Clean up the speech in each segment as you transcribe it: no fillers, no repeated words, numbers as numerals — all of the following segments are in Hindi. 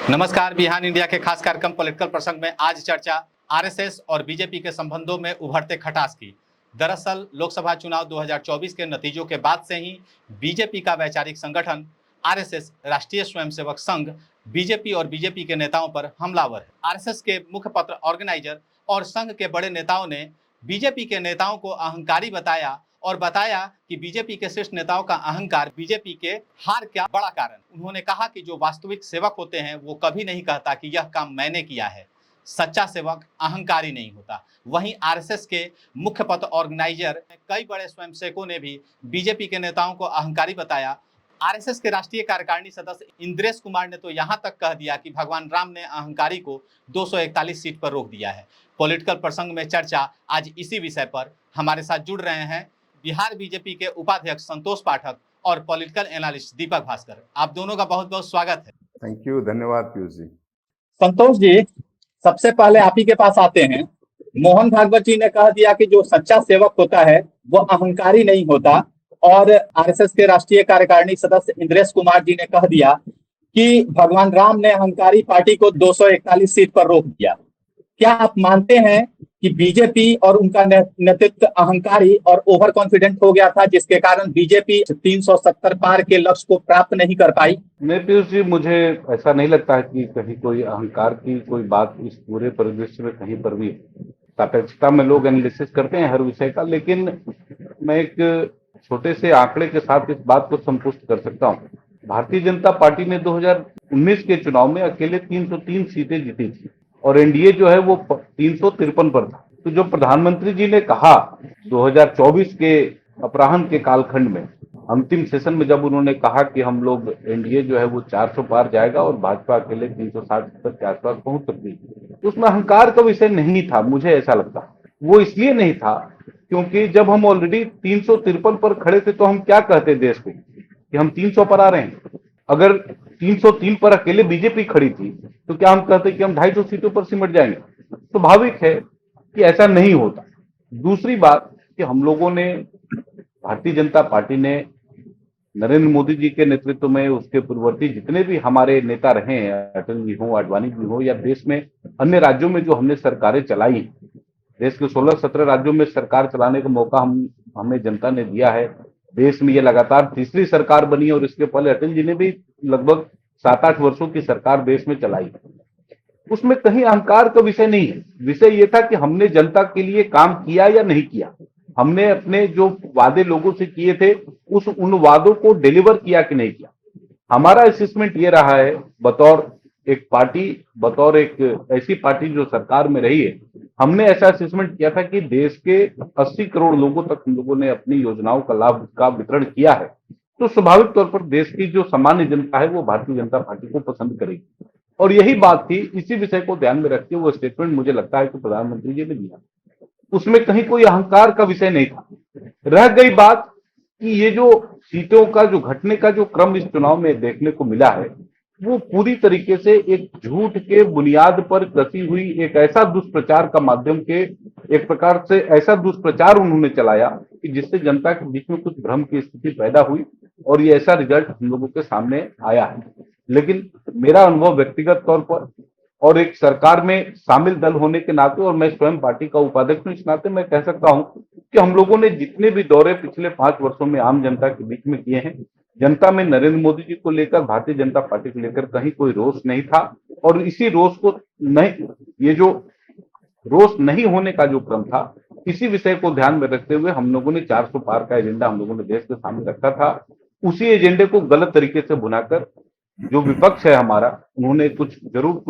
नमस्कार। बिहान इंडिया के खास कार्यक्रम पॉलिटिकल प्रसंग में आज चर्चा आरएसएस और बीजेपी के संबंधों में उभरते खटास की। दरअसल लोकसभा चुनाव 2024 के नतीजों के बाद से ही बीजेपी का वैचारिक संगठन आरएसएस राष्ट्रीय स्वयंसेवक संघ बीजेपी और बीजेपी के नेताओं पर हमलावर है। आरएसएस के मुखपत्र ऑर्गेनाइजर और संघ के बड़े नेताओं ने बीजेपी के नेताओं को अहंकारी बताया और बताया कि बीजेपी के शीर्ष नेताओं का अहंकार बीजेपी के हार का बड़ा कारण। उन्होंने कहा कि जो वास्तविक सेवक होते हैं वो कभी नहीं कहता कि यह काम मैंने किया है। सच्चा सेवक अहंकारी नहीं होता। वहीं आरएसएस के मुख्य पथ ऑर्गेनाइजर कई बड़े स्वयंसेवकों ने भी बीजेपी के नेताओं को अहंकारी बताया। आरएसएस के राष्ट्रीय कार्यकारिणी सदस्य इंद्रेश कुमार ने तो यहां तक कह दिया कि भगवान राम ने अहंकारी को 241 सीट पर रोक दिया है। पॉलिटिकल प्रसंग में चर्चा आज इसी विषय पर। हमारे साथ जुड़ रहे हैं बिहार बीजेपी के उपाध्यक्ष संतोष पाठक और पॉलिटिकल एनालिस्ट दीपक भास्कर। आप दोनों का बहुत बहुत स्वागत है। थैंक यू, धन्यवाद पीयूष जी। संतोष जी, सबसे पहले आप ही के पास आते हैं। मोहन भागवत जी ने कह दिया कि जो सच्चा सेवक होता है वो अहंकारी नहीं होता, और आरएसएस के राष्ट्रीय कार्यकारिणी सदस्य इंद्रेश कुमार जी ने कह दिया कि भगवान राम ने अहंकारी पार्टी को 241 सीट पर रोक दिया। क्या आप मानते हैं कि बीजेपी और उनका नेतृत्व अहंकारी और ओवर कॉन्फिडेंट हो गया था, जिसके कारण बीजेपी 370 पार के लक्ष्य को प्राप्त नहीं कर पाई? नहीं पीयूष जी, मुझे ऐसा नहीं लगता है कि कहीं कोई अहंकार की कोई बात इस पूरे परिदृश्य में कहीं पर भी। सापेक्षता में लोग एनालिसिस करते हैं हर विषय का, लेकिन मैं एक छोटे से आंकड़े के साथ इस बात को संपुष्ट कर सकता हूँ। भारतीय जनता पार्टी ने 2019 के चुनाव में अकेले 303 सीटें जीती थी और एनडीए जो है वो 353 पर था। तो जो प्रधानमंत्री जी ने कहा 2024 के अपराह्न के कालखंड में, अंतिम सेशन में जब उन्होंने कहा कि हम लोग एनडीए जो है वो 400 पार जाएगा और भाजपा अकेले 360 के आसपास पहुंच सकती, तो उसमें अहंकार का विषय नहीं था। मुझे ऐसा लगता वो इसलिए नहीं था क्योंकि जब हम ऑलरेडी 353 पर खड़े थे तो हम क्या कहते देश को कि हम 300 पर आ रहे हैं। अगर 303 पर अकेले बीजेपी खड़ी थी तो क्या हम कहते कि हम 250 सीटों पर सिमट जाएंगे? स्वाभाविक है कि ऐसा नहीं होता। दूसरी बात कि हम लोगों ने, भारतीय जनता पार्टी ने नरेंद्र मोदी जी के नेतृत्व में, उसके पूर्ववर्ती जितने भी हमारे नेता रहे हैं, अटल जी हो, आडवाणी जी हो, या देश में अन्य राज्यों में जो हमने सरकारें चलाई, देश के 16-17 राज्यों में सरकार चलाने का मौका हमें जनता ने दिया है। देश में ये लगातार तीसरी सरकार बनी और इसके पहले अटल जी ने भी लगभग 7-8 वर्षों की सरकार देश में चलाई। उसमें कहीं अहंकार का विषय नहीं है। विषय ये था कि हमने जनता के लिए काम किया या नहीं किया, हमने अपने जो वादे लोगों से किए थे उन वादों को डिलीवर किया कि नहीं किया। हमारा असेसमेंट ये रहा है बतौर एक पार्टी, बतौर एक ऐसी पार्टी जो सरकार में रही है, हमने ऐसा असेसमेंट किया था कि देश के 80 करोड़ लोगों तक हम लोगों ने अपनी योजनाओं का लाभ का वितरण किया है। तो स्वाभाविक तौर पर देश की जो सामान्य जनता है वो भारतीय जनता पार्टी को पसंद करेगी, और यही बात थी। इसी विषय को ध्यान में रखते हुए वो स्टेटमेंट मुझे लगता है कि प्रधानमंत्री जी ने दिया, उसमें कहीं कोई अहंकार का विषय नहीं था। रह गई बात कि ये जो सीटों का जो घटने का जो क्रम इस चुनाव में देखने को मिला है, वो पूरी तरीके से एक झूठ के बुनियाद पर कसी हुई एक ऐसा दुष्प्रचार का माध्यम के, एक प्रकार से ऐसा दुष्प्रचार उन्होंने चलाया कि जिससे जनता के बीच में कुछ भ्रम की स्थिति पैदा हुई और ये ऐसा रिजल्ट हम लोगों के सामने आया है। लेकिन मेरा अनुभव व्यक्तिगत तौर पर और एक सरकार में शामिल दल होने के नाते, और मैं स्वयं पार्टी का उपाध्यक्ष हूं, इस नाते मैं कह सकता हूं कि हम लोगों ने जितने भी दौरे पिछले 5 वर्षों में आम जनता के बीच में किए हैं, जनता में नरेंद्र मोदी जी को लेकर, भारतीय जनता पार्टी को लेकर कहीं कोई रोष नहीं था। और इसी रोष को नहीं, ये जो रोष नहीं होने का जो क्रम था, इसी विषय को ध्यान में रखते हुए हम लोगों ने 400 पार का एजेंडा हम लोगों ने देश के सामने रखा था। उसी एजेंडे को गलत तरीके से बुनाकर जो विपक्ष है हमारा, उन्होंने कुछ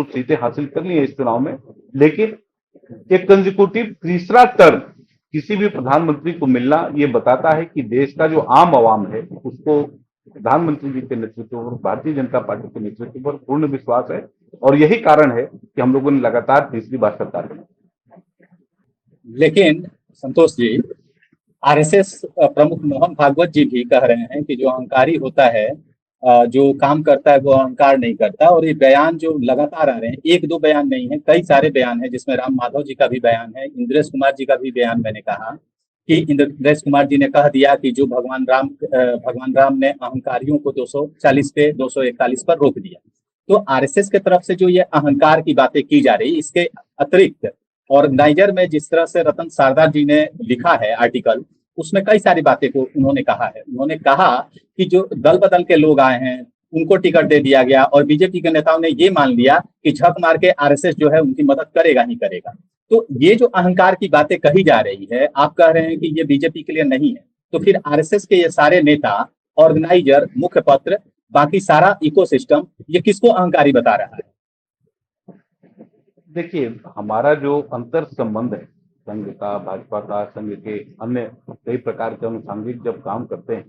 सीटें हासिल कर ली है इस चुनाव में, लेकिन एक कंसेक्यूटिव तीसरा टर्म किसी भी प्रधानमंत्री को मिलना ये बताता है कि देश का जो आम आवाम है उसको प्रधानमंत्री जी के नेतृत्व पर, भारतीय जनता पार्टी के नेतृत्व पर पूर्ण विश्वास है, और यही कारण है कि हम लोगों ने लगातार तीसरी बार सरकार बनाई। लेकिन संतोष जी, आरएसएस प्रमुख मोहन भागवत जी भी कह रहे हैं कि जो अहंकारी होता है, जो काम करता है वो अहंकार नहीं करता। और ये बयान जो लगातार आ रहे हैं, एक दो बयान नहीं है, कई सारे बयान है, जिसमें राम माधव जी का भी बयान है, इंद्रेश कुमार जी का भी बयान। मैंने कहा कि इंद्रेश कुमार जी ने कह दिया कि जो भगवान राम ने अहंकारियों को 240 पे 241 पर रोक दिया। तो आरएसएस की तरफ से जो ये अहंकार की बातें की जा रही, इसके अतिरिक्त ऑर्गेनाइजर में जिस तरह से रतन सारदा जी ने लिखा है आर्टिकल, उसमें कई सारी बातें को उन्होंने कहा है। उन्होंने कहा कि जो दल बदल के लोग आए हैं उनको टिकट दे दिया गया और बीजेपी के नेताओं ने ये मान लिया कि झक मार के आरएसएस जो है उनकी मदद करेगा ही करेगा। तो ये जो अहंकार की बातें कही जा रही है, आप कह रहे हैं कि ये बीजेपी के लिए नहीं है, तो फिर आरएसएस के ये सारे नेता, ऑर्गेनाइजर, मुखपत्र, बाकी सारा इकोसिस्टम, ये किसको अहंकारी बता रहा है? देखिए, हमारा जो अंतर संबंध है संघ का, भाजपा का, संघ के अन्य कई प्रकार के अनुषंगिक जब काम करते हैं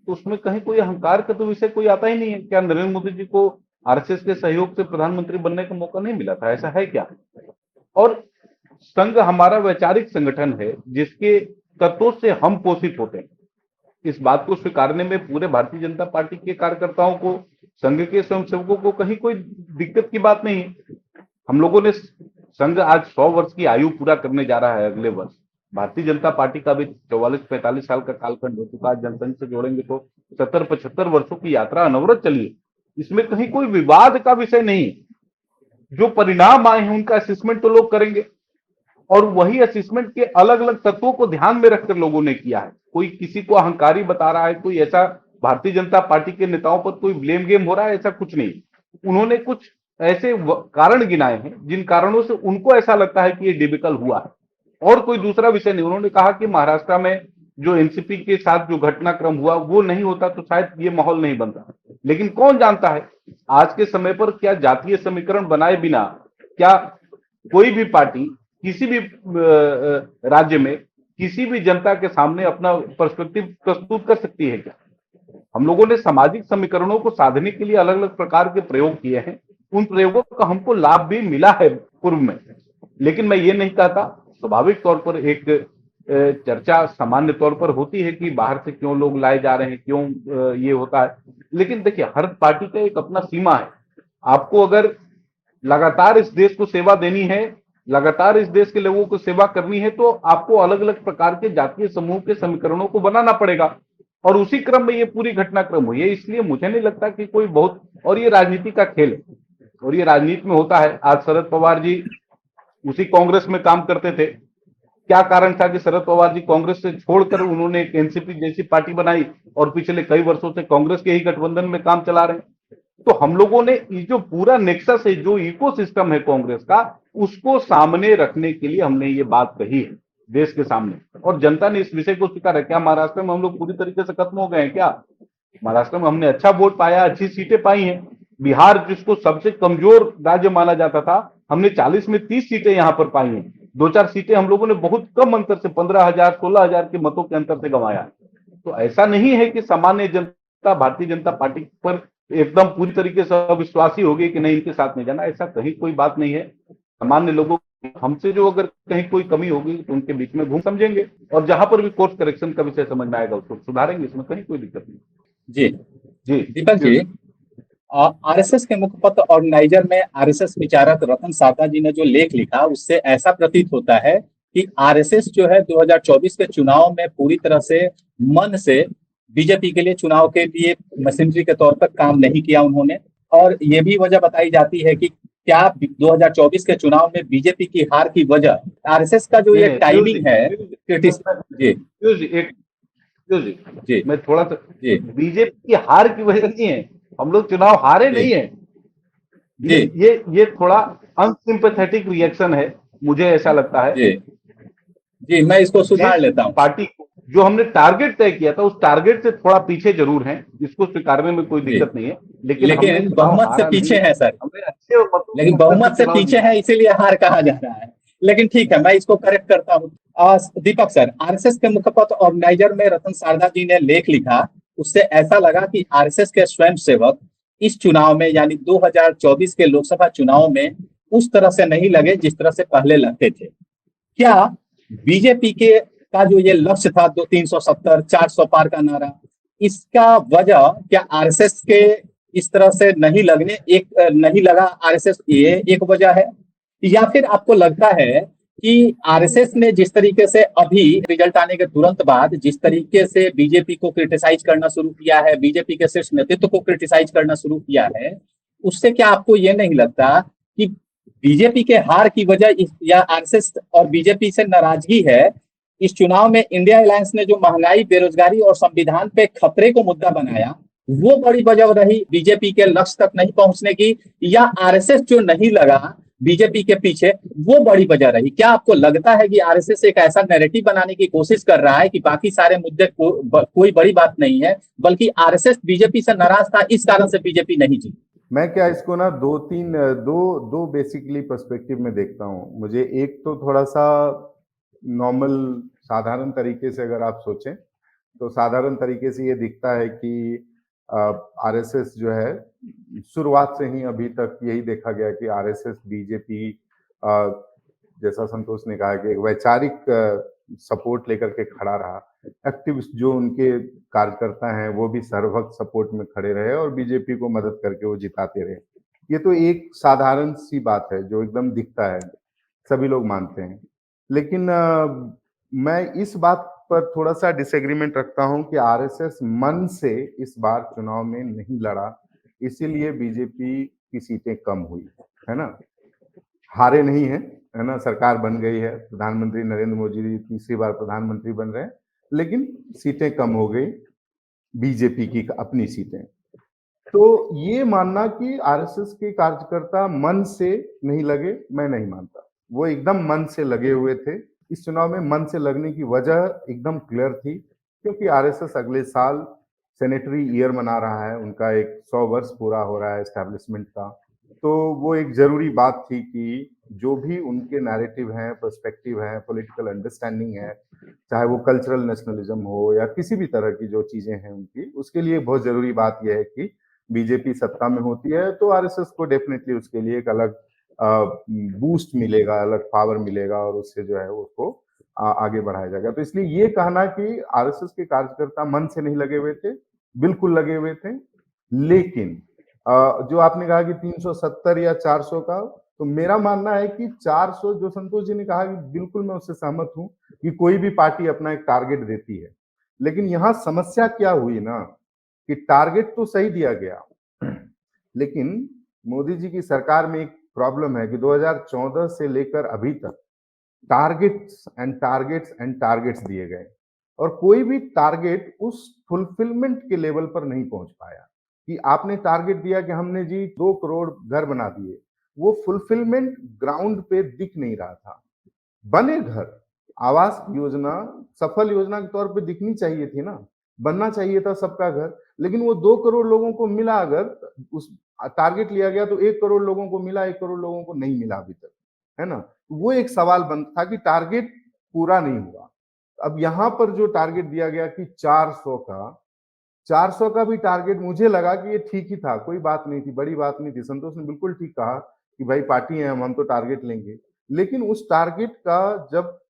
तो उसमें कहीं कोई अहंकार का तो विषय कोई आता ही नहीं है। क्या नरेंद्र मोदी जी को आरएसएस के सहयोग से प्रधानमंत्री बनने का मौका नहीं मिला था? ऐसा है क्या? और संघ हमारा वैचारिक संगठन है जिसके तत्वों से हम पोषित होते हैं। इस बात को स्वीकारने में पूरे भारतीय जनता पार्टी के कार्यकर्ताओं को, संघ के स्वयंसेवकों को कहीं कोई दिक्कत की बात नहीं है। हम लोगों ने, संघ आज 100 वर्ष की आयु पूरा करने जा रहा है अगले वर्ष। भारतीय जनता पार्टी का भी 44-45 साल का कालखंड हो चुका है। जनसंघ से जोड़ेंगे तो 70-75 वर्षों की यात्रा अनवरत चली है। इसमें कहीं कोई विवाद का विषय नहीं है। जो परिणाम आए हैं उनका असेसमेंट तो लोग करेंगे और वही असेसमेंट के अलग अलग तत्वों को ध्यान में रखकर लोगों ने किया है। कोई किसी को अहंकारी बता रहा है, कोई ऐसा भारतीय जनता पार्टी के नेताओं पर कोई ब्लेम गेम हो रहा है, ऐसा कुछ नहीं। उन्होंने कुछ ऐसे कारण गिनाए हैं जिन कारणों से उनको ऐसा लगता है कि ये डिबिकल हुआ है और कोई दूसरा विषय नहीं। उन्होंने कहा कि महाराष्ट्र में जो एनसीपी के साथ जो घटनाक्रम हुआ वो नहीं होता तो शायद ये माहौल नहीं बनता। लेकिन कौन जानता है आज के समय पर क्या जातीय समीकरण बनाए बिना क्या कोई भी पार्टी किसी भी राज्य में किसी भी जनता के सामने अपना पर्सपेक्टिव प्रस्तुत कर सकती है क्या? हम लोगों ने सामाजिक समीकरणों को साधने के लिए अलग अलग प्रकार के प्रयोग किए हैं। उन प्रयोगों का हमको लाभ भी मिला है पूर्व में। लेकिन मैं ये नहीं कहता, स्वाभाविक तौर पर एक चर्चा सामान्य तौर पर होती है कि बाहर से क्यों लोग लाए जा रहे हैं, क्यों ये होता है। लेकिन देखिए, हर पार्टी का एक अपना सीमा है। आपको अगर लगातार इस देश को सेवा देनी है, लगातार इस देश के लोगों को सेवा करनी है, तो आपको अलग अलग प्रकार के जातीय समूह के समीकरणों को बनाना पड़ेगा और उसी क्रम में ये पूरी घटनाक्रम हुई है। इसलिए मुझे नहीं लगता कि कोई बहुत, और ये राजनीति का खेल है और ये राजनीति में होता है। आज शरद पवार जी उसी कांग्रेस में काम करते थे। क्या कारण था कि शरद पवार जी कांग्रेस से छोड़कर उन्होंने एक एनसीपी जैसी पार्टी बनाई और पिछले कई वर्षों से कांग्रेस के ही गठबंधन में काम चला रहे हैं? तो हम लोगों ने ये जो पूरा नेक्सस है, जो इकोसिस्टम है कांग्रेस का, उसको सामने रखने के लिए हमने ये बात कही है देश के सामने और जनता ने इस विषय को स्वीकार है। क्या महाराष्ट्र में हम लोग पूरी तरीके से खत्म हो गए हैं? क्या महाराष्ट्र में हमने अच्छा वोट पाया, अच्छी सीटें पाई हैं। बिहार जिसको सबसे कमजोर राज्य माना जाता था, हमने 40 में 30 सीटें यहां पर पाई हैं। 2-4 सीटें हम लोगों ने बहुत कम अंतर से 15,000 16,000 के मतों के अंतर से गंवाया। तो ऐसा नहीं है कि सामान्य जनता भारतीय जनता पार्टी पर एकदम पूरी तरीके से अविश्वासी हो गई कि नहीं इनके साथ नहीं जाना। ऐसा कहीं कोई बात नहीं है। सामान्य लोगों हमसे जो अगर कहीं कोई कमी होगी तो उनके बीच में घूम समझेंगे और जहां पर भी कोर्स करेक्शन का विषय समझ में आएगा उसको सुधारेंगे। इसमें कहीं कोई दिक्कत नहीं। जी जी दीपक जी, आरएसएस के मुखपत्र ऑर्गेनाइजर में आरएसएस विचारक रतन सारदा जी ने जो लेख लिखा, उससे ऐसा प्रतीत होता है कि आरएसएस जो है 2024 के चुनाव में पूरी तरह से मन से बीजेपी के लिए, चुनाव के लिए मशीनरी के तौर पर काम नहीं किया उन्होंने। और ये भी वजह बताई जाती है कि क्या 2024 के चुनाव में बीजेपी की हार की वजह आरएसएस का जो ये टाइमिंग है। जी मैं थोड़ा सा, बीजेपी की हार की वजह नहीं है, हम लोग चुनाव हारे नहीं है। ये थोड़ा अनसिंपैथेटिक रिएक्शन है, मुझे ऐसा लगता है। जी मैं इसको सुधार लेता हूँ। पार्टी जो हमने टारगेट तय किया था उस टारगेट से थोड़ा पीछे जरूर हैं, इसको स्वीकारने में कोई दिक्कत नहीं है। लेकिन बहुमत से पीछे है सर, लेकिन बहुमत से पीछे है इसीलिए हार कहा जा रहा है। लेकिन ठीक है, मैं इसको करेक्ट करता हूँ। दीपक सर, आरएसएस के मुखपत्र ऑर्गेनाइजर में रतन सारदा जी ने लेख लिखा, उससे ऐसा लगा कि आरएसएस के स्वयंसेवक इस चुनाव में यानी 2024 के लोकसभा चुनाव में उस तरह से नहीं लगे जिस तरह से पहले लगते थे। क्या बीजेपी के का जो ये लक्ष्य था 370 400 पार का नारा, इसका वजह क्या आरएसएस के इस तरह से नहीं लगने, नहीं लगा आरएसएस, ये एक वजह है? या फिर आपको लगता है कि आरएसएस ने जिस तरीके से अभी रिजल्ट आने के तुरंत बाद जिस तरीके से बीजेपी को क्रिटिसाइज करना शुरू किया है, बीजेपी के शीर्ष नेतृत्व को क्रिटिसाइज करना शुरू किया है, उससे क्या आपको ये नहीं लगता कि बीजेपी के हार की वजह या आरएसएस और बीजेपी से नाराजगी है? इस चुनाव में इंडिया अलायंस ने जो महंगाई, बेरोजगारी और संविधान पे खतरे को मुद्दा बनाया, वो बड़ी वजह रही बीजेपी के लक्ष्य तक नहीं पहुंचने की, या आरएसएस जो नहीं लगा बीजेपी के पीछे, वो बड़ी वजह रही? क्या आपको लगता है कि आरएसएस एक ऐसा नैरेटिव बनाने की कोशिश कर रहा है कि बाकी सारे मुद्दे कोई बड़ी बात नहीं है, बल्कि आरएसएस बीजेपी से नाराज था, इस कारण से बीजेपी नहीं जीती? मैं क्या इसको ना दो बेसिकली पर्सपेक्टिव में देखता हूँ। मुझे एक तो थोड़ा सा नॉर्मल साधारण तरीके से अगर आप सोचें तो साधारण तरीके से ये दिखता है कि आरएसएस जो है शुरुआत से ही अभी तक यही देखा गया कि आरएसएस बीजेपी जैसा संतोष ने कहा कि एक वैचारिक सपोर्ट लेकर के खड़ा रहा। एक्टिविस्ट जो उनके कार्यकर्ता हैं वो भी सर्वभक्त सपोर्ट में खड़े रहे और बीजेपी को मदद करके वो जिताते रहे। ये तो एक साधारण सी बात है जो एकदम दिखता है, सभी लोग मानते हैं। लेकिन मैं इस बात पर थोड़ा सा डिसएग्रीमेंट रखता हूं कि आरएसएस मन से इस बार चुनाव में नहीं लड़ा, इसीलिए बीजेपी की सीटें कम हुई, है ना। हारे नहीं है, है ना। सरकार बन गई है, प्रधानमंत्री नरेंद्र मोदी तीसरी बार प्रधानमंत्री बन रहे हैं, लेकिन सीटें कम हो गई बीजेपी की, अपनी सीटें। तो ये मानना कि आरएसएस के कार्यकर्ता मन से नहीं लगे, मैं नहीं मानता। वो एकदम मन से लगे हुए थे। इस चुनाव में मन से लगने की वजह एकदम क्लियर थी, क्योंकि आरएसएस अगले साल सेनेटरी ईयर मना रहा है, उनका एक 100 वर्ष पूरा हो रहा है एस्टैब्लिशमेंट का। तो वो एक जरूरी बात थी कि जो भी उनके नैरेटिव हैं, पर्सपेक्टिव है, पॉलिटिकल अंडरस्टैंडिंग है, चाहे वो कल्चरल नेशनलिज्म हो या किसी भी तरह की जो चीजें हैं उनकी, उसके लिए बहुत जरूरी बात यह है कि बीजेपी सत्ता में होती है तो आरएसएस को डेफिनेटली उसके लिए एक अलग बूस्ट मिलेगा, अलग पावर मिलेगा और उससे जो है उसको आगे बढ़ाया जाएगा। तो इसलिए ये कहना कि आरएसएस के कार्यकर्ता मन से नहीं लगे हुए थे, बिल्कुल लगे हुए थे। लेकिन जो आपने कहा कि 370 या 400 का, तो मेरा मानना है कि 400 जो संतोष जी ने कहा कि बिल्कुल मैं उससे सहमत हूं कि कोई भी पार्टी अपना एक टारगेट देती है। लेकिन यहां समस्या क्या हुई ना कि टारगेट तो सही दिया गया, लेकिन मोदी जी की सरकार में एक प्रॉब्लम है कि 2014 से लेकर अभी तक targets and targets and targets दिए गए और कोई भी टारगेट उस फुलफिलमेंट के लेवल पर नहीं पहुंच पाया। कि आपने टारगेट दिया कि हमने जी 2 करोड़ घर बना दिए, वो फुलफिलमेंट ग्राउंड पे दिख नहीं रहा था। बने घर, आवास योजना सफल योजना के तौर पे दिखनी चाहिए थी ना, बनना चाहिए था सबका घर, लेकिन वो 2 करोड़ लोगों को मिला। अगर उस टारगेट लिया गया तो 1 करोड़ लोगों को मिला, 1 करोड़ लोगों को नहीं मिला अभी तक, है ना। वो एक सवाल बन था कि टारगेट पूरा नहीं हुआ। अब यहाँ पर जो टारगेट दिया गया कि 400 का भी टारगेट मुझे लगा कि ये ठीक ही था, कोई बात नहीं थी, बड़ी बात नहीं थी। संतोष ने बिल्कुल ठीक कहा कि भाई पार्टी है, हम तो टारगेट लेंगे। लेकिन उस टारगेट का जब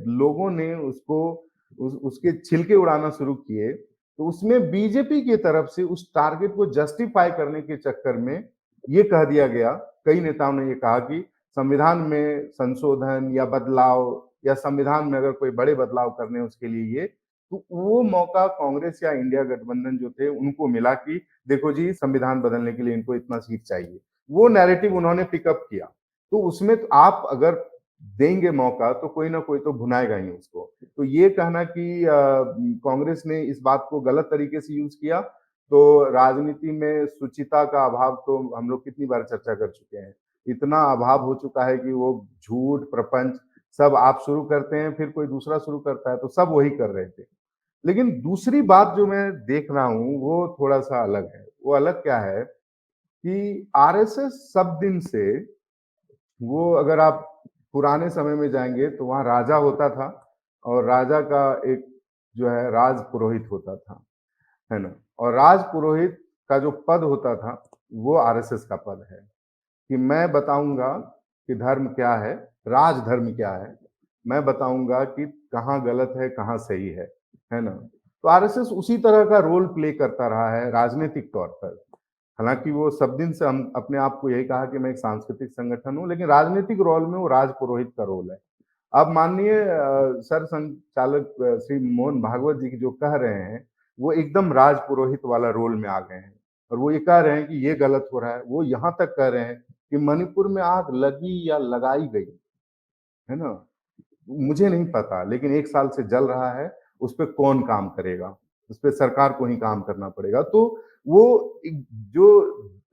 लोगों ने उसके छिलके उड़ाना शुरू किए, तो उसमें बीजेपी की तरफ से उस टारगेट को जस्टिफाई करने के चक्कर में ये कह दिया गया, कई नेताओं ने ये कहा कि संविधान में संशोधन या बदलाव या संविधान में अगर कोई बड़े बदलाव करने उसके लिए ये, तो वो मौका कांग्रेस या इंडिया गठबंधन जो थे उनको मिला कि देखो जी संविधान बदलने के लिए इनको इतना सीट चाहिए। वो नैरेटिव उन्होंने पिकअप किया। तो उसमें तो आप अगर देंगे मौका तो कोई ना कोई तो भुनाएगा ही उसको। तो ये कहना कि कांग्रेस ने इस बात को गलत तरीके से यूज किया, तो राजनीति में शुचिता का अभाव तो हम लोग कितनी बार चर्चा कर चुके हैं। इतना अभाव हो चुका है कि वो झूठ प्रपंच सब आप शुरू करते हैं, फिर कोई दूसरा शुरू करता है, तो सब वही कर रहे थे। लेकिन दूसरी बात जो मैं देख रहा हूं वो थोड़ा सा अलग है। वो अलग क्या है कि आरएसएस सब दिन से, वो अगर आप पुराने समय में जाएंगे तो वहां राजा होता था और राजा का एक जो है राज पुरोहित होता था, है ना। और राज पुरोहित का जो पद होता था वो आरएसएस का पद है कि मैं बताऊंगा कि धर्म क्या है, राज धर्म क्या है, मैं बताऊंगा कि कहाँ गलत है कहाँ सही है ना। तो आरएसएस उसी तरह का रोल प्ले करता रहा है राजनीतिक तौर पर। हालांकि वो सब दिन से हम अपने आप को यही कहा कि मैं एक सांस्कृतिक संगठन हूं, लेकिन राजनीतिक रोल में वो राज पुरोहित का रोल है। अब माननीय सर संचालक श्री मोहन भागवत जी जो कह रहे हैं वो एकदम राज पुरोहित वाला रोल में आ गए हैं। और वो ये कह रहे हैं कि ये गलत हो रहा है। वो यहाँ तक कह रहे हैं कि मणिपुर में आग लगी या लगाई गई, है ना, मुझे नहीं पता, लेकिन 1 साल से जल रहा है, उस पे कौन काम करेगा? उस पे सरकार को ही काम करना पड़ेगा। तो वो जो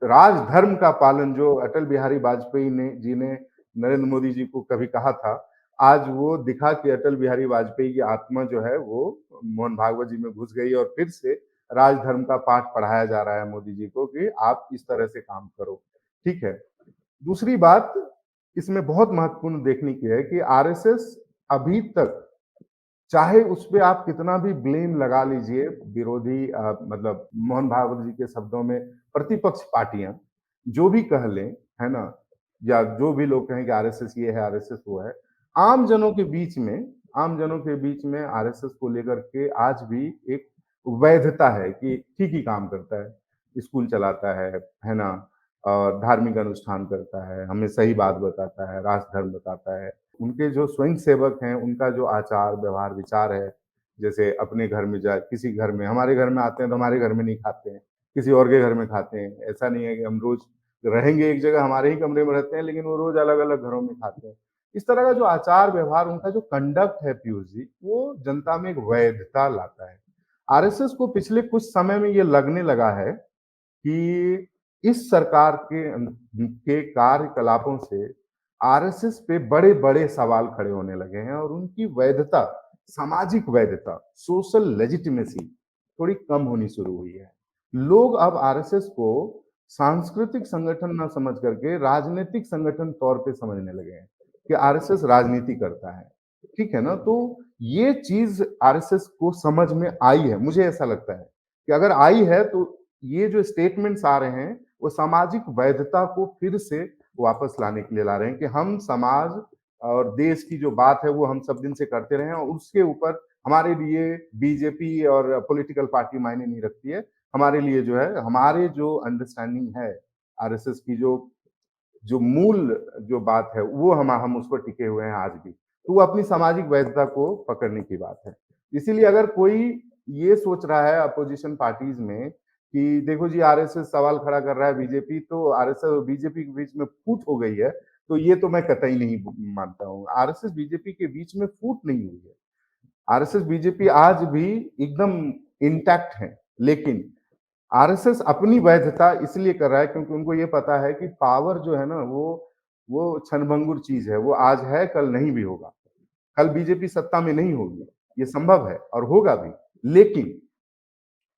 राजधर्म का पालन जो अटल बिहारी वाजपेयी ने नरेंद्र मोदी जी को कभी कहा था, आज वो दिखा कि अटल बिहारी वाजपेयी की आत्मा जो है वो मोहन भागवत जी में घुस गई और फिर से राजधर्म का पाठ पढ़ाया जा रहा है मोदी जी को कि आप इस तरह से काम करो। ठीक है। दूसरी बात इसमें बहुत महत्वपूर्ण देखने की है कि आरएसएस अभी तक, चाहे उस पे आप कितना भी ब्लेम लगा लीजिए, विरोधी मतलब मोहन भागवत जी के शब्दों में प्रतिपक्ष पार्टियां जो भी कह लें, है ना, या जो भी लोग कहें कि आरएसएस ये है, आरएसएस वो है, आम जनों के बीच में आरएसएस को लेकर के आज भी एक वैधता है कि ठीक ही काम करता है, स्कूल चलाता है ना, और धार्मिक अनुष्ठान करता है, हमें सही बात बताता है, राष्ट्रधर्म बताता है। उनके जो स्वयं सेवक हैं, उनका जो आचार व्यवहार विचार है, जैसे अपने घर में जाए, किसी घर में, हमारे घर में आते हैं तो हमारे घर में नहीं खाते हैं, किसी और के घर में खाते हैं। ऐसा नहीं है कि हम रोज रहेंगे एक जगह, हमारे ही कमरे में रहते हैं, लेकिन वो रोज अलग अलग घरों में खाते हैं। इस तरह का जो आचार व्यवहार, उनका जो कंडक्ट है पीयूष जी, वो जनता में एक वैधता लाता है। आरएसएस को पिछले कुछ समय में ये लगने लगा है कि इस सरकार के कार्यकलापों से आरएसएस पे बड़े बड़े सवाल खड़े होने लगे हैं और उनकी वैधता, सामाजिक वैधता, सोशल लेजिटिमेसी थोड़ी कम होनी शुरू हुई है। लोग अब आरएसएस को सांस्कृतिक संगठन ना समझ करके राजनीतिक संगठन तौर पे समझने लगे हैं कि आरएसएस राजनीति करता है। ठीक है ना। तो ये चीज आरएसएस को समझ में आई है। मुझे ऐसा लगता है कि अगर आई है तो ये जो स्टेटमेंट्स आ रहे हैं वो सामाजिक वैधता को फिर से वापस लाने के लिए ला रहे हैं कि हम समाज और देश की जो बात है वो हम सब दिन से करते रहे हैं और उसके ऊपर हमारे लिए बीजेपी और पॉलिटिकल पार्टी मायने नहीं रखती है। हमारे लिए जो है, हमारे जो अंडरस्टैंडिंग है आरएसएस की, जो मूल जो बात है वो हम उस पर टिके हुए हैं आज भी। तो वो अपनी सामाजिक वैधता को पकड़ने की बात है। इसीलिए अगर कोई ये सोच रहा है अपोजिशन पार्टीज में कि देखो जी आरएसएस सवाल खड़ा कर रहा है बीजेपी, तो आरएसएस और बीजेपी के बीच में फूट हो गई है, तो ये तो मैं कतई नहीं मानता हूँ। आरएसएस बीजेपी के बीच में फूट नहीं हुई है। आरएसएस बीजेपी आज भी एकदम इंटैक्ट है, लेकिन आरएसएस अपनी वैधता इसलिए कर रहा है क्योंकि उनको ये पता है कि पावर जो है ना वो क्षणभंगुर चीज है। वो आज है, कल नहीं भी होगा। कल बीजेपी सत्ता में नहीं होगी, ये संभव है और होगा भी, लेकिन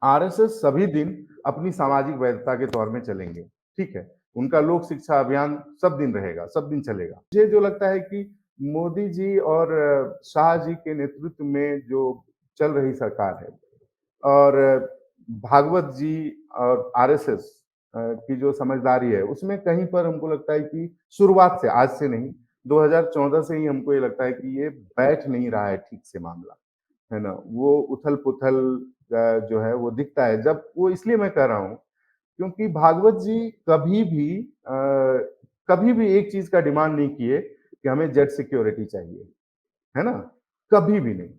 आरएसएस सभी दिन अपनी सामाजिक वैधता के तौर में चलेंगे। ठीक है। उनका लोक शिक्षा अभियान सब दिन रहेगा, सब दिन चलेगा। मुझे जो लगता है कि मोदी जी और शाह जी के नेतृत्व में जो चल रही सरकार है और भागवत जी और आरएसएस की जो समझदारी है, उसमें कहीं पर हमको लगता है कि शुरुआत से, आज से नहीं, 2014 से ही हमको ये लगता है कि ये बैठ नहीं रहा है ठीक से मामला, है ना। वो उथल पुथल जो है वो दिखता है। जब वो, इसलिए मैं कह रहा हूँ क्योंकि भागवत जी कभी भी एक चीज का डिमांड नहीं किए कि हमें जेट सिक्योरिटी चाहिए, है ना, कभी भी नहीं।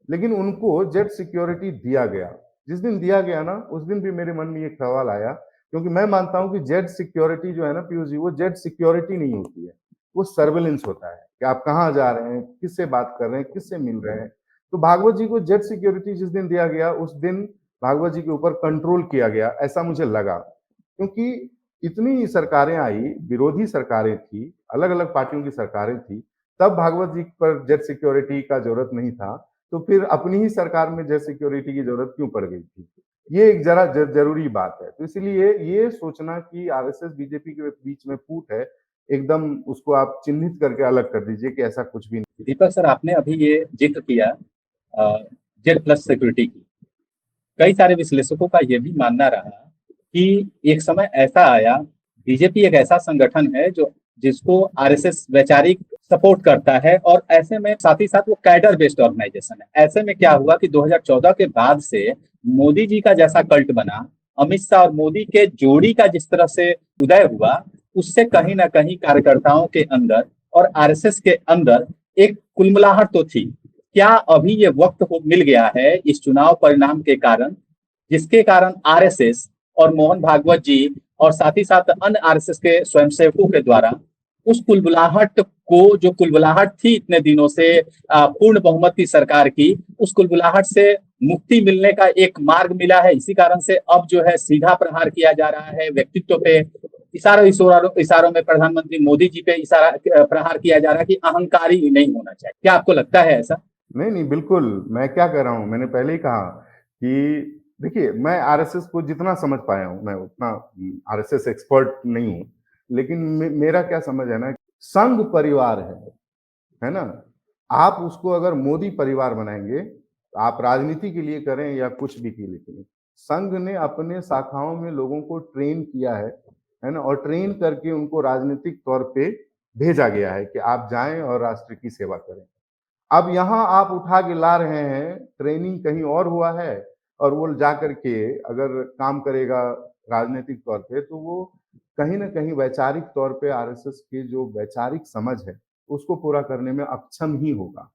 लेकिन उनको जेट सिक्योरिटी दिया गया। जिस दिन दिया गया ना, उस दिन भी मेरे मन में ये सवाल आया, क्योंकि मैं मानता हूं कि जेट सिक्योरिटी जो है ना पीयूष जी, वो जेट सिक्योरिटी नहीं होती है, वो सर्वेलेंस होता है कि आप कहाँ जा रहे हैं, किससे बात कर रहे हैं, किससे मिल रहे हैं। तो भागवत जी को जेट सिक्योरिटी जिस दिन दिया गया, उस दिन भागवत जी के ऊपर कंट्रोल किया गया, ऐसा मुझे लगा। क्योंकि इतनी सरकारें आई, विरोधी सरकारें थी, अलग अलग पार्टियों की सरकारें थी, तब भागवत जी पर जेट सिक्योरिटी का जरूरत नहीं था, तो फिर अपनी ही सरकार में जेट सिक्योरिटी की जरूरत क्यों पड़ गई थी? ये एक जरा जरूरी बात है। तो इसलिए ये सोचना कि आरएसएस बीजेपी के बीच में फूट है, एकदम उसको आप चिन्हित करके अलग कर दीजिए कि ऐसा कुछ भी नहीं। दीपक सर, आपने अभी ये जिक्र किया जेड प्लस सिक्योरिटी की। कई सारे विश्लेषकों का यह भी मानना रहा कि एक समय ऐसा आया, बीजेपी एक ऐसा संगठन है जो जिसको आरएसएस वैचारिक सपोर्ट करता है और ऐसे में साथ ही साथ वो कैडर बेस्ड ऑर्गेनाइजेशन है। ऐसे में क्या हुआ कि 2014 के बाद से मोदी जी का जैसा कल्ट बना, अमित शाह और मोदी के जोड़ी का जिस तरह से उदय हुआ, उससे कहीं ना कहीं कार्यकर्ताओं के अंदर और आरएसएस के अंदर एक कुलमुलाहट तो थी। क्या अभी ये वक्त मिल गया है इस चुनाव परिणाम के कारण, जिसके कारण आरएसएस और मोहन भागवत जी और साथ ही साथ अन्य आरएसएस के स्वयंसेवकों के द्वारा उस कुलबुलाहट को, जो कुलबुलाहट थी इतने दिनों से पूर्ण बहुमत की सरकार की, उस कुलबुलाहट से मुक्ति मिलने का एक मार्ग मिला है। इसी कारण से अब जो है सीधा प्रहार किया जा रहा है, व्यक्तित्व पे इशारों में प्रधानमंत्री मोदी जी पे इशारा प्रहार किया जा रहा है कि अहंकारी नहीं होना चाहिए। क्या आपको लगता है ऐसा? नहीं नहीं, बिल्कुल। मैं क्या कह रहा हूँ, मैंने पहले ही कहा कि देखिए, मैं आरएसएस को जितना समझ पाया हूँ, मैं उतना आरएसएस एक्सपर्ट नहीं हूँ, लेकिन मेरा क्या समझ है ना, संघ परिवार है ना। आप उसको अगर मोदी परिवार बनाएंगे, आप राजनीति के लिए करें या कुछ भी के लिए करें, संघ ने अपने शाखाओं में लोगों को ट्रेन किया है ना, और ट्रेन करके उनको राजनीतिक तौर पे भेजा गया है कि आप जाएं और राष्ट्र की सेवा करें। अब यहाँ आप उठा के ला रहे हैं, ट्रेनिंग कहीं और हुआ है, और वो जा करके अगर काम करेगा राजनीतिक तौर पे, तो वो कहीं ना कहीं वैचारिक तौर पे आरएसएस की जो वैचारिक समझ है उसको पूरा करने में अक्षम ही होगा।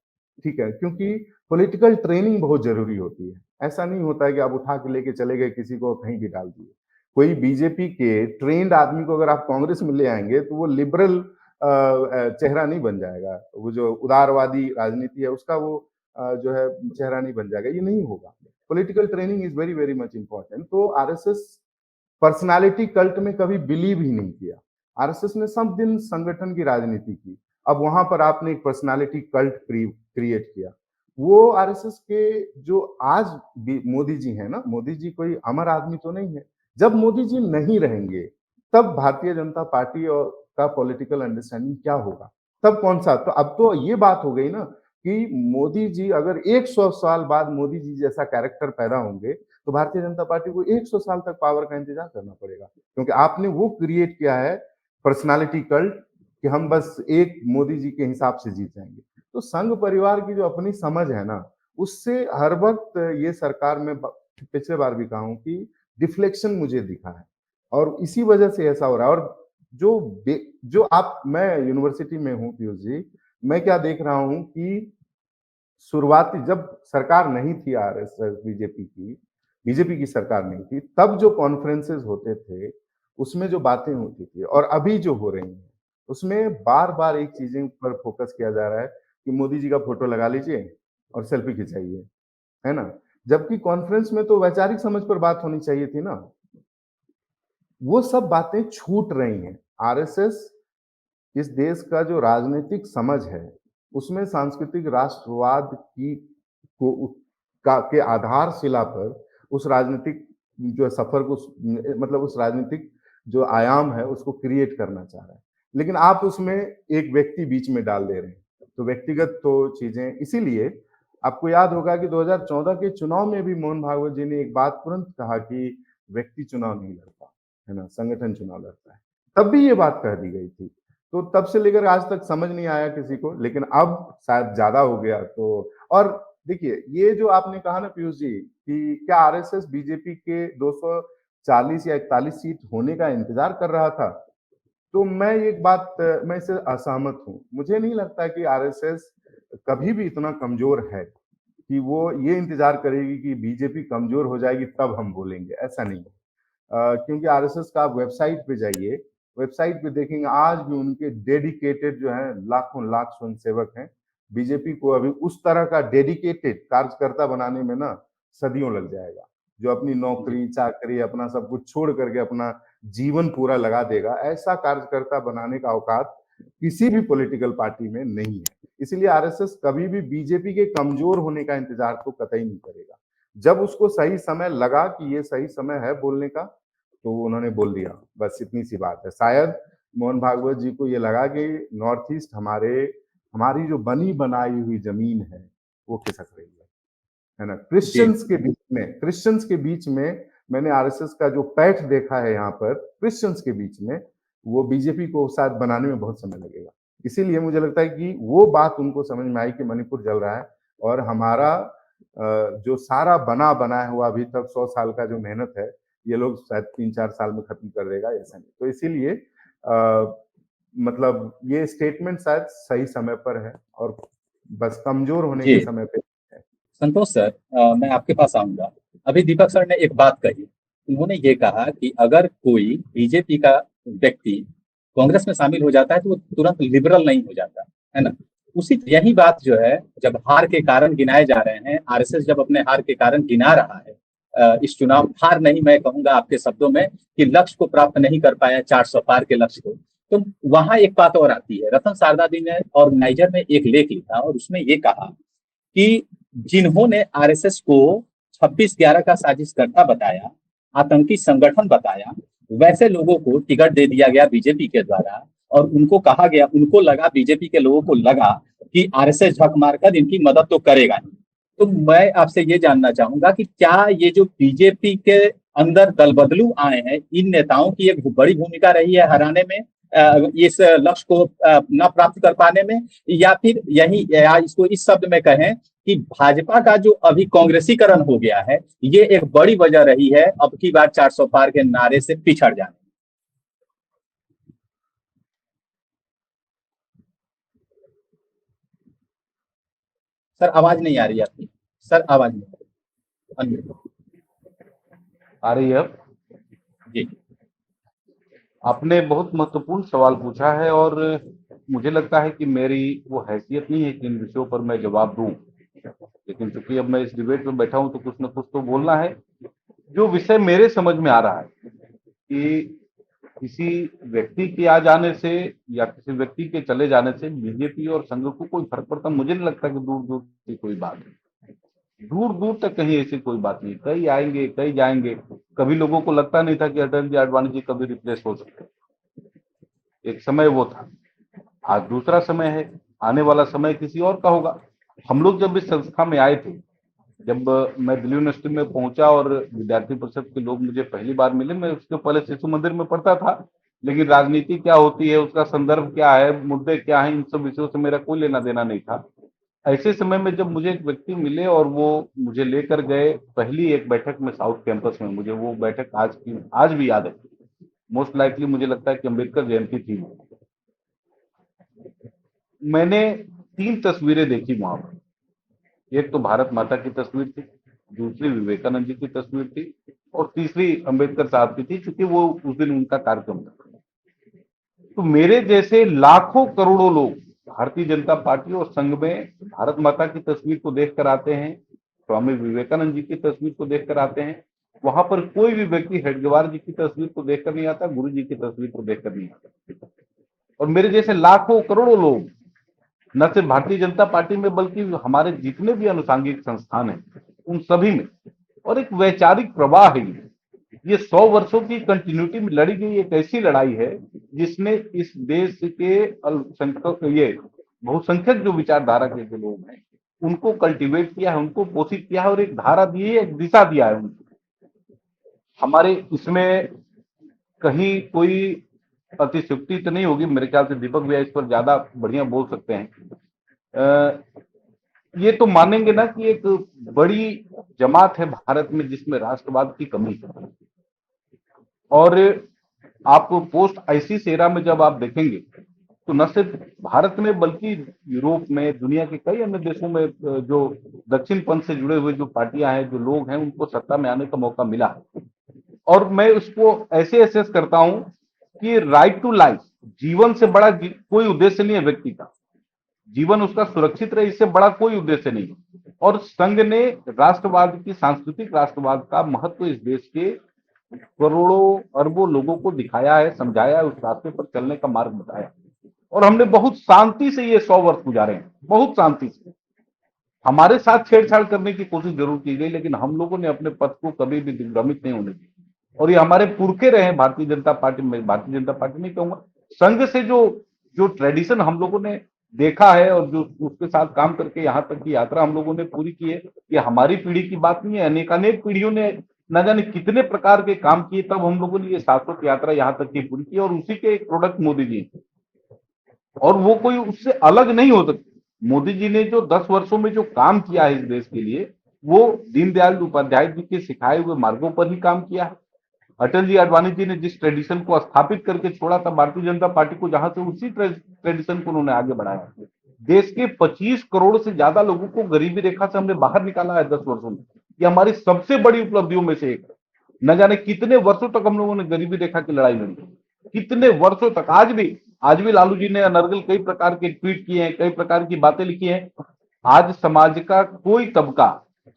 ठीक है, क्योंकि पॉलिटिकल ट्रेनिंग बहुत जरूरी होती है। ऐसा नहीं होता है कि आप उठा के लेके चले गए, किसी को कहीं भी डाल दिए। कोई बीजेपी के ट्रेंड आदमी को अगर आप कांग्रेस में ले आएंगे तो वो लिबरल चेहरा नहीं बन जाएगा। वो जो उदारवादी राजनीति है उसका वो जो है चेहरा नहीं बन जाएगा, ये नहीं होगा। Political training is very very much important. तो आरएसएस पर्सनालिटी कल्ट में कभी बिलीव ही नहीं किया। आरएसएस ने सब दिन संगठन की राजनीति की। अब वहां पर आपने एक पर्सनालिटी कल्ट क्रिएट किया। वो आरएसएस के जो आज मोदी जी हैं ना, मोदी जी कोई अमर आदमी तो नहीं है। जब मोदी जी नहीं रहेंगे तब भारतीय जनता पार्टी और का पॉलिटिकल अंडरस्टैंडिंग क्या होगा, तब कौन सा। तो अब तो ये बात हो गई ना कि मोदी जी अगर 100 साल बाद मोदी जी जैसा कैरेक्टर पैदा होंगे तो भारतीय जनता पार्टी को 100 साल तक पावर का इंतजार करना पड़ेगा, क्योंकि आपने वो क्रिएट किया है पर्सनालिटी कल्ट कि हम बस एक मोदी जी के हिसाब से जीत जाएंगे। तो संघ परिवार की जो अपनी समझ है ना, उससे हर वक्त ये सरकार में पिछले बार भी कहा हूं कि डिफ्लेक्शन मुझे दिखा है, और इसी वजह से ऐसा हो रहा है। और जो आप, मैं यूनिवर्सिटी में हूँ पीयूष जी, मैं क्या देख रहा हूँ कि शुरुआती जब सरकार नहीं थी आरएसएस बीजेपी की सरकार नहीं थी, तब जो कॉन्फ्रेंसेस होते थे उसमें जो बातें होती थी और अभी जो हो रही हैं उसमें बार बार एक चीजें पर फोकस किया जा रहा है कि मोदी जी का फोटो लगा लीजिए और सेल्फी खिंचाइए, है ना। जबकि कॉन्फ्रेंस में तो वैचारिक समझ पर बात होनी चाहिए थी ना। वो सब बातें छूट रही हैं। आरएसएस इस देश का जो राजनीतिक समझ है उसमें सांस्कृतिक राष्ट्रवाद की के आधारशिला पर उस राजनीतिक जो सफर को, मतलब उस राजनीतिक जो आयाम है उसको क्रिएट करना चाह रहा है, लेकिन आप उसमें एक व्यक्ति बीच में डाल दे रहे हैं। तो व्यक्तिगत तो चीजें, इसीलिए आपको याद होगा कि 2014 के चुनाव में भी मोहन भागवत जी ने एक बात तुरंत कहा कि व्यक्ति चुनाव नहीं लड़ता है ना, संगठन चुनाव लड़ता है। तब भी ये बात कह दी गई थी। तो तब से लेकर आज तक समझ नहीं आया किसी को, लेकिन अब शायद ज्यादा हो गया। तो और देखिए, ये जो आपने कहा ना पीयूष जी कि क्या आरएसएस बीजेपी के 240 या 41 सीट होने का इंतजार कर रहा था, तो मैं एक बात, मैं इससे असहमत हूँ। मुझे नहीं लगता कि आरएसएस कभी भी इतना कमजोर है कि वो ये इंतजार करेगी कि बीजेपी कमजोर हो जाएगी तब हम बोलेंगे, ऐसा नहीं है। क्योंकि आरएसएस का आप वेबसाइट पे जाइए, वेबसाइट पे देखेंगे आज भी उनके डेडिकेटेड जो है लाखों लाख स्वयंसेवक हैं। बीजेपी को अभी उस तरह का डेडिकेटेड कार्यकर्ता बनाने में ना सदियों लग जाएगा, जो अपनी नौकरी चाकरी अपना सब कुछ छोड़ करके अपना जीवन पूरा लगा देगा। ऐसा कार्यकर्ता बनाने का औकात किसी भी पॉलिटिकल पार्टी में नहीं है। इसलिए आरएसएस कभी भी बीजेपी के कमजोर होने का इंतजार तो कतई नहीं करेगा। जब उसको सही समय लगा कि ये सही समय है बोलने का, तो उन्होंने बोल दिया, बस इतनी सी बात है। शायद मोहन भागवत जी को ये लगा कि नॉर्थ ईस्ट हमारी जो बनी बनाई हुई जमीन है वो खिसक रही है ना। क्रिश्चियंस के बीच में मैंने आरएसएस का जो पैठ देखा है यहाँ पर क्रिश्चियंस के बीच में, वो बीजेपी को शायद बनाने में बहुत समय लगेगा। इसीलिए मुझे लगता है कि वो बात उनको समझ में आई कि मणिपुर जल रहा है और हमारा जो सारा बनाया हुआ अभी तक 100 साल का जो मेहनत है, ये लोग शायद 3-4 साल में खत्म कर देगा, ऐसा नहीं। तो इसीलिए मतलब ये स्टेटमेंट शायद सही समय पर है और बस कमजोर होने के समय पे है। संतोष सर, मैं आपके पास आऊंगा। अभी दीपक सर ने एक बात कही, उन्होंने ये कहा कि अगर कोई बीजेपी का व्यक्ति कांग्रेस में शामिल हो जाता है तो वो तुरंत लिबरल नहीं हो जाता, है ना। उसी यही बात जो है, जब हार के कारण गिनाए जा रहे हैं, आरएसएस जब अपने हार के कारण गिना रहा है, इस चुनाव हार नहीं, मैं कहूंगा आपके शब्दों में कि लक्ष्य को प्राप्त नहीं कर पाया, 400 पार के लक्ष्य को, तो वहां एक बात और आती है। रतन सारदा ने ऑर्गेनाइजर में एक लेख लिखा और उसमें ये कहा कि जिन्होंने आरएसएस को 26/11 का साजिशकर्ता बताया, आतंकी संगठन बताया, वैसे लोगों को टिकट दे दिया गया बीजेपी के द्वारा, और उनको कहा गया, उनको लगा, बीजेपी के लोगों को लगा कि आरएसएस झक मारकर इनकी मदद तो करेगा नहीं। तो मैं आपसे ये जानना चाहूंगा कि क्या ये जो बीजेपी के अंदर दल बदलू आए हैं, इन नेताओं की एक बड़ी भूमिका रही है हराने में, इस लक्ष्य को न प्राप्त कर पाने में, या फिर यही, या इसको इस शब्द में कहें कि भाजपा का जो अभी कांग्रेसीकरण हो गया है, ये एक बड़ी वजह रही है अब की बार 400 पार के नारे से पिछड़ जाने। सर आवाज नहीं आ रही आपकी, सर आवाज नहीं आ रही। आ रही है अब? जी आपने बहुत महत्वपूर्ण सवाल पूछा है और मुझे लगता है कि मेरी वो हैसियत नहीं है कि इन विषयों पर मैं जवाब दूं, लेकिन चूंकि अब मैं इस डिबेट में बैठा हूं तो कुछ न कुछ तो बोलना है। जो विषय मेरे समझ में आ रहा है कि किसी व्यक्ति के आ जाने से या किसी व्यक्ति के चले जाने से बीजेपी और संघ को कोई फर्क पड़ता, मुझे नहीं लगता कि दूर दूर की कोई बात है। दूर दूर तक कहीं ऐसी कोई बात नहीं, कई आएंगे कई जाएंगे। कभी लोगों को लगता नहीं था कि अटल जी आडवाणी जी कभी रिप्लेस हो सकते, एक समय वो था। आज दूसरा समय है, आने वाला समय किसी और का होगा। हम लोग जब इस संस्था में आए थे, जब मैं दिल्ली यूनिवर्सिटी में पहुंचा और विद्यार्थी परिषद के लोग मुझे पहली बार मिले, मैं उसके पहले शिशु मंदिर में पढ़ता था, लेकिन राजनीति क्या होती है, उसका संदर्भ क्या है, मुद्दे क्या है, इन सब विषयों से मेरा कोई लेना देना नहीं था। ऐसे समय में जब मुझे एक व्यक्ति मिले और वो मुझे लेकर गए पहली एक बैठक में साउथ कैंपस में, मुझे वो बैठक आज भी याद है। मोस्ट लाइकली मुझे लगता है कि अम्बेडकर जयंती थी। मैंने 3 तस्वीरें देखी वहां पर। एक तो भारत माता की तस्वीर थी, दूसरी विवेकानंद जी की तस्वीर थी, और तीसरी अम्बेडकर साहब की थी, क्योंकि वो उस दिन उनका कार्यक्रम था। तो मेरे जैसे लाखों करोड़ों लोग भारतीय जनता पार्टी और संघ में भारत माता की तस्वीर को देखकर आते हैं, स्वामी विवेकानंद जी की तस्वीर को देखकर आते हैं। वहां पर कोई भी व्यक्ति हेडगेवार जी की तस्वीर को देखकर नहीं आता, गुरु जी की तस्वीर को देखकर नहीं आता। और मेरे जैसे लाखों करोड़ों लोग न सिर्फ भारतीय जनता पार्टी में बल्कि हमारे जितने भी अनुसांगिक संस्थान हैं उन सभी में, और एक वैचारिक प्रवाह है। ये 100 वर्षों की कंटिन्यूटी में लड़ी गई एक ऐसी लड़ाई है जिसने इस देश के अल्पसंख्यक, ये बहुसंख्यक जो विचारधारा के जो लोग हैं उनको कल्टीवेट किया है, उनको पोषित किया है और एक धारा दी है, एक दिशा दिया है उनको। हमारे इसमें कहीं कोई अतिशुक्ति तो नहीं होगी, मेरे ख्याल से दीपक भैया इस पर ज्यादा बढ़िया बोल सकते हैं। ये तो मानेंगे ना कि एक बड़ी जमात है भारत में जिसमें राष्ट्रवाद की कमी है। और आप पोस्ट आईसिस एरा में जब आप देखेंगे तो न सिर्फ भारत में बल्कि यूरोप में, दुनिया के कई अन्य देशों में जो दक्षिण पंथ से जुड़े हुए जो पार्टियां हैं, जो लोग हैं, उनको सत्ता में आने का मौका मिला है। और मैं उसको ऐसे एसेस करता हूं कि राइट टू लाइफ, जीवन से बड़ा कोई उद्देश्य नहीं है व्यक्ति का। जीवन उसका सुरक्षित रहे, इससे बड़ा कोई उद्देश्य नहीं है। और संघ ने राष्ट्रवाद की, सांस्कृतिक राष्ट्रवाद का महत्व इस देश के करोड़ों अरबों लोगों को दिखाया है, समझाया है, उस रास्ते पर चलने का मार्ग बताया। और हमने बहुत शांति से ये 100 वर्ष गुजारे हैं, बहुत शांति से। हमारे साथ छेड़छाड़ करने की कोशिश जरूर की गई, लेकिन हम लोगों ने अपने पथ को कभी भी दिग्भ्रमित नहीं होने दिया। और ये हमारे पुरखे रहे भारतीय जनता पार्टी में, भारतीय जनता पार्टी नहीं कहूंगा, संघ से जो जो ट्रेडिशन हम लोगों ने देखा है और जो उसके साथ काम करके यहाँ तक की यात्रा हम लोगों ने पूरी की है, ये हमारी पीढ़ी की बात नहीं है। अनेकानेक पीढ़ियों ने न जाने कितने प्रकार के काम किए, तब हम लोगों ने ये शाश्वत यात्रा यहाँ तक की पूरी की, और उसी के एक प्रोडक्ट मोदी जी, और वो कोई उससे अलग नहीं हो सकती। मोदी जी ने जो 10 वर्षों में जो काम किया है इस देश के लिए, वो दीनदयाल उपाध्याय जी के सिखाए हुए मार्गों पर ही काम किया है। अटल जी आडवाणी जी ने जिस ट्रेडिशन को स्थापित करके छोड़ा था भारतीय जनता पार्टी को, जहां से उसी ट्रेडिशन को उन्होंने आगे बढ़ाया। देश के 25 करोड़ से ज्यादा लोगों को गरीबी रेखा से हमने बाहर निकाला है 10 वर्षों में। ये हमारी सबसे बड़ी उपलब्धियों में से एक है। न जाने कितने वर्षों तक हम लोगों ने गरीबी रेखा की लड़ाई लड़ी, कितने वर्षों तक। आज भी लालू जी ने अनर्गल कई प्रकार के ट्वीट किए हैं, कई प्रकार की बातें लिखी हैं। आज समाज का कोई तबका,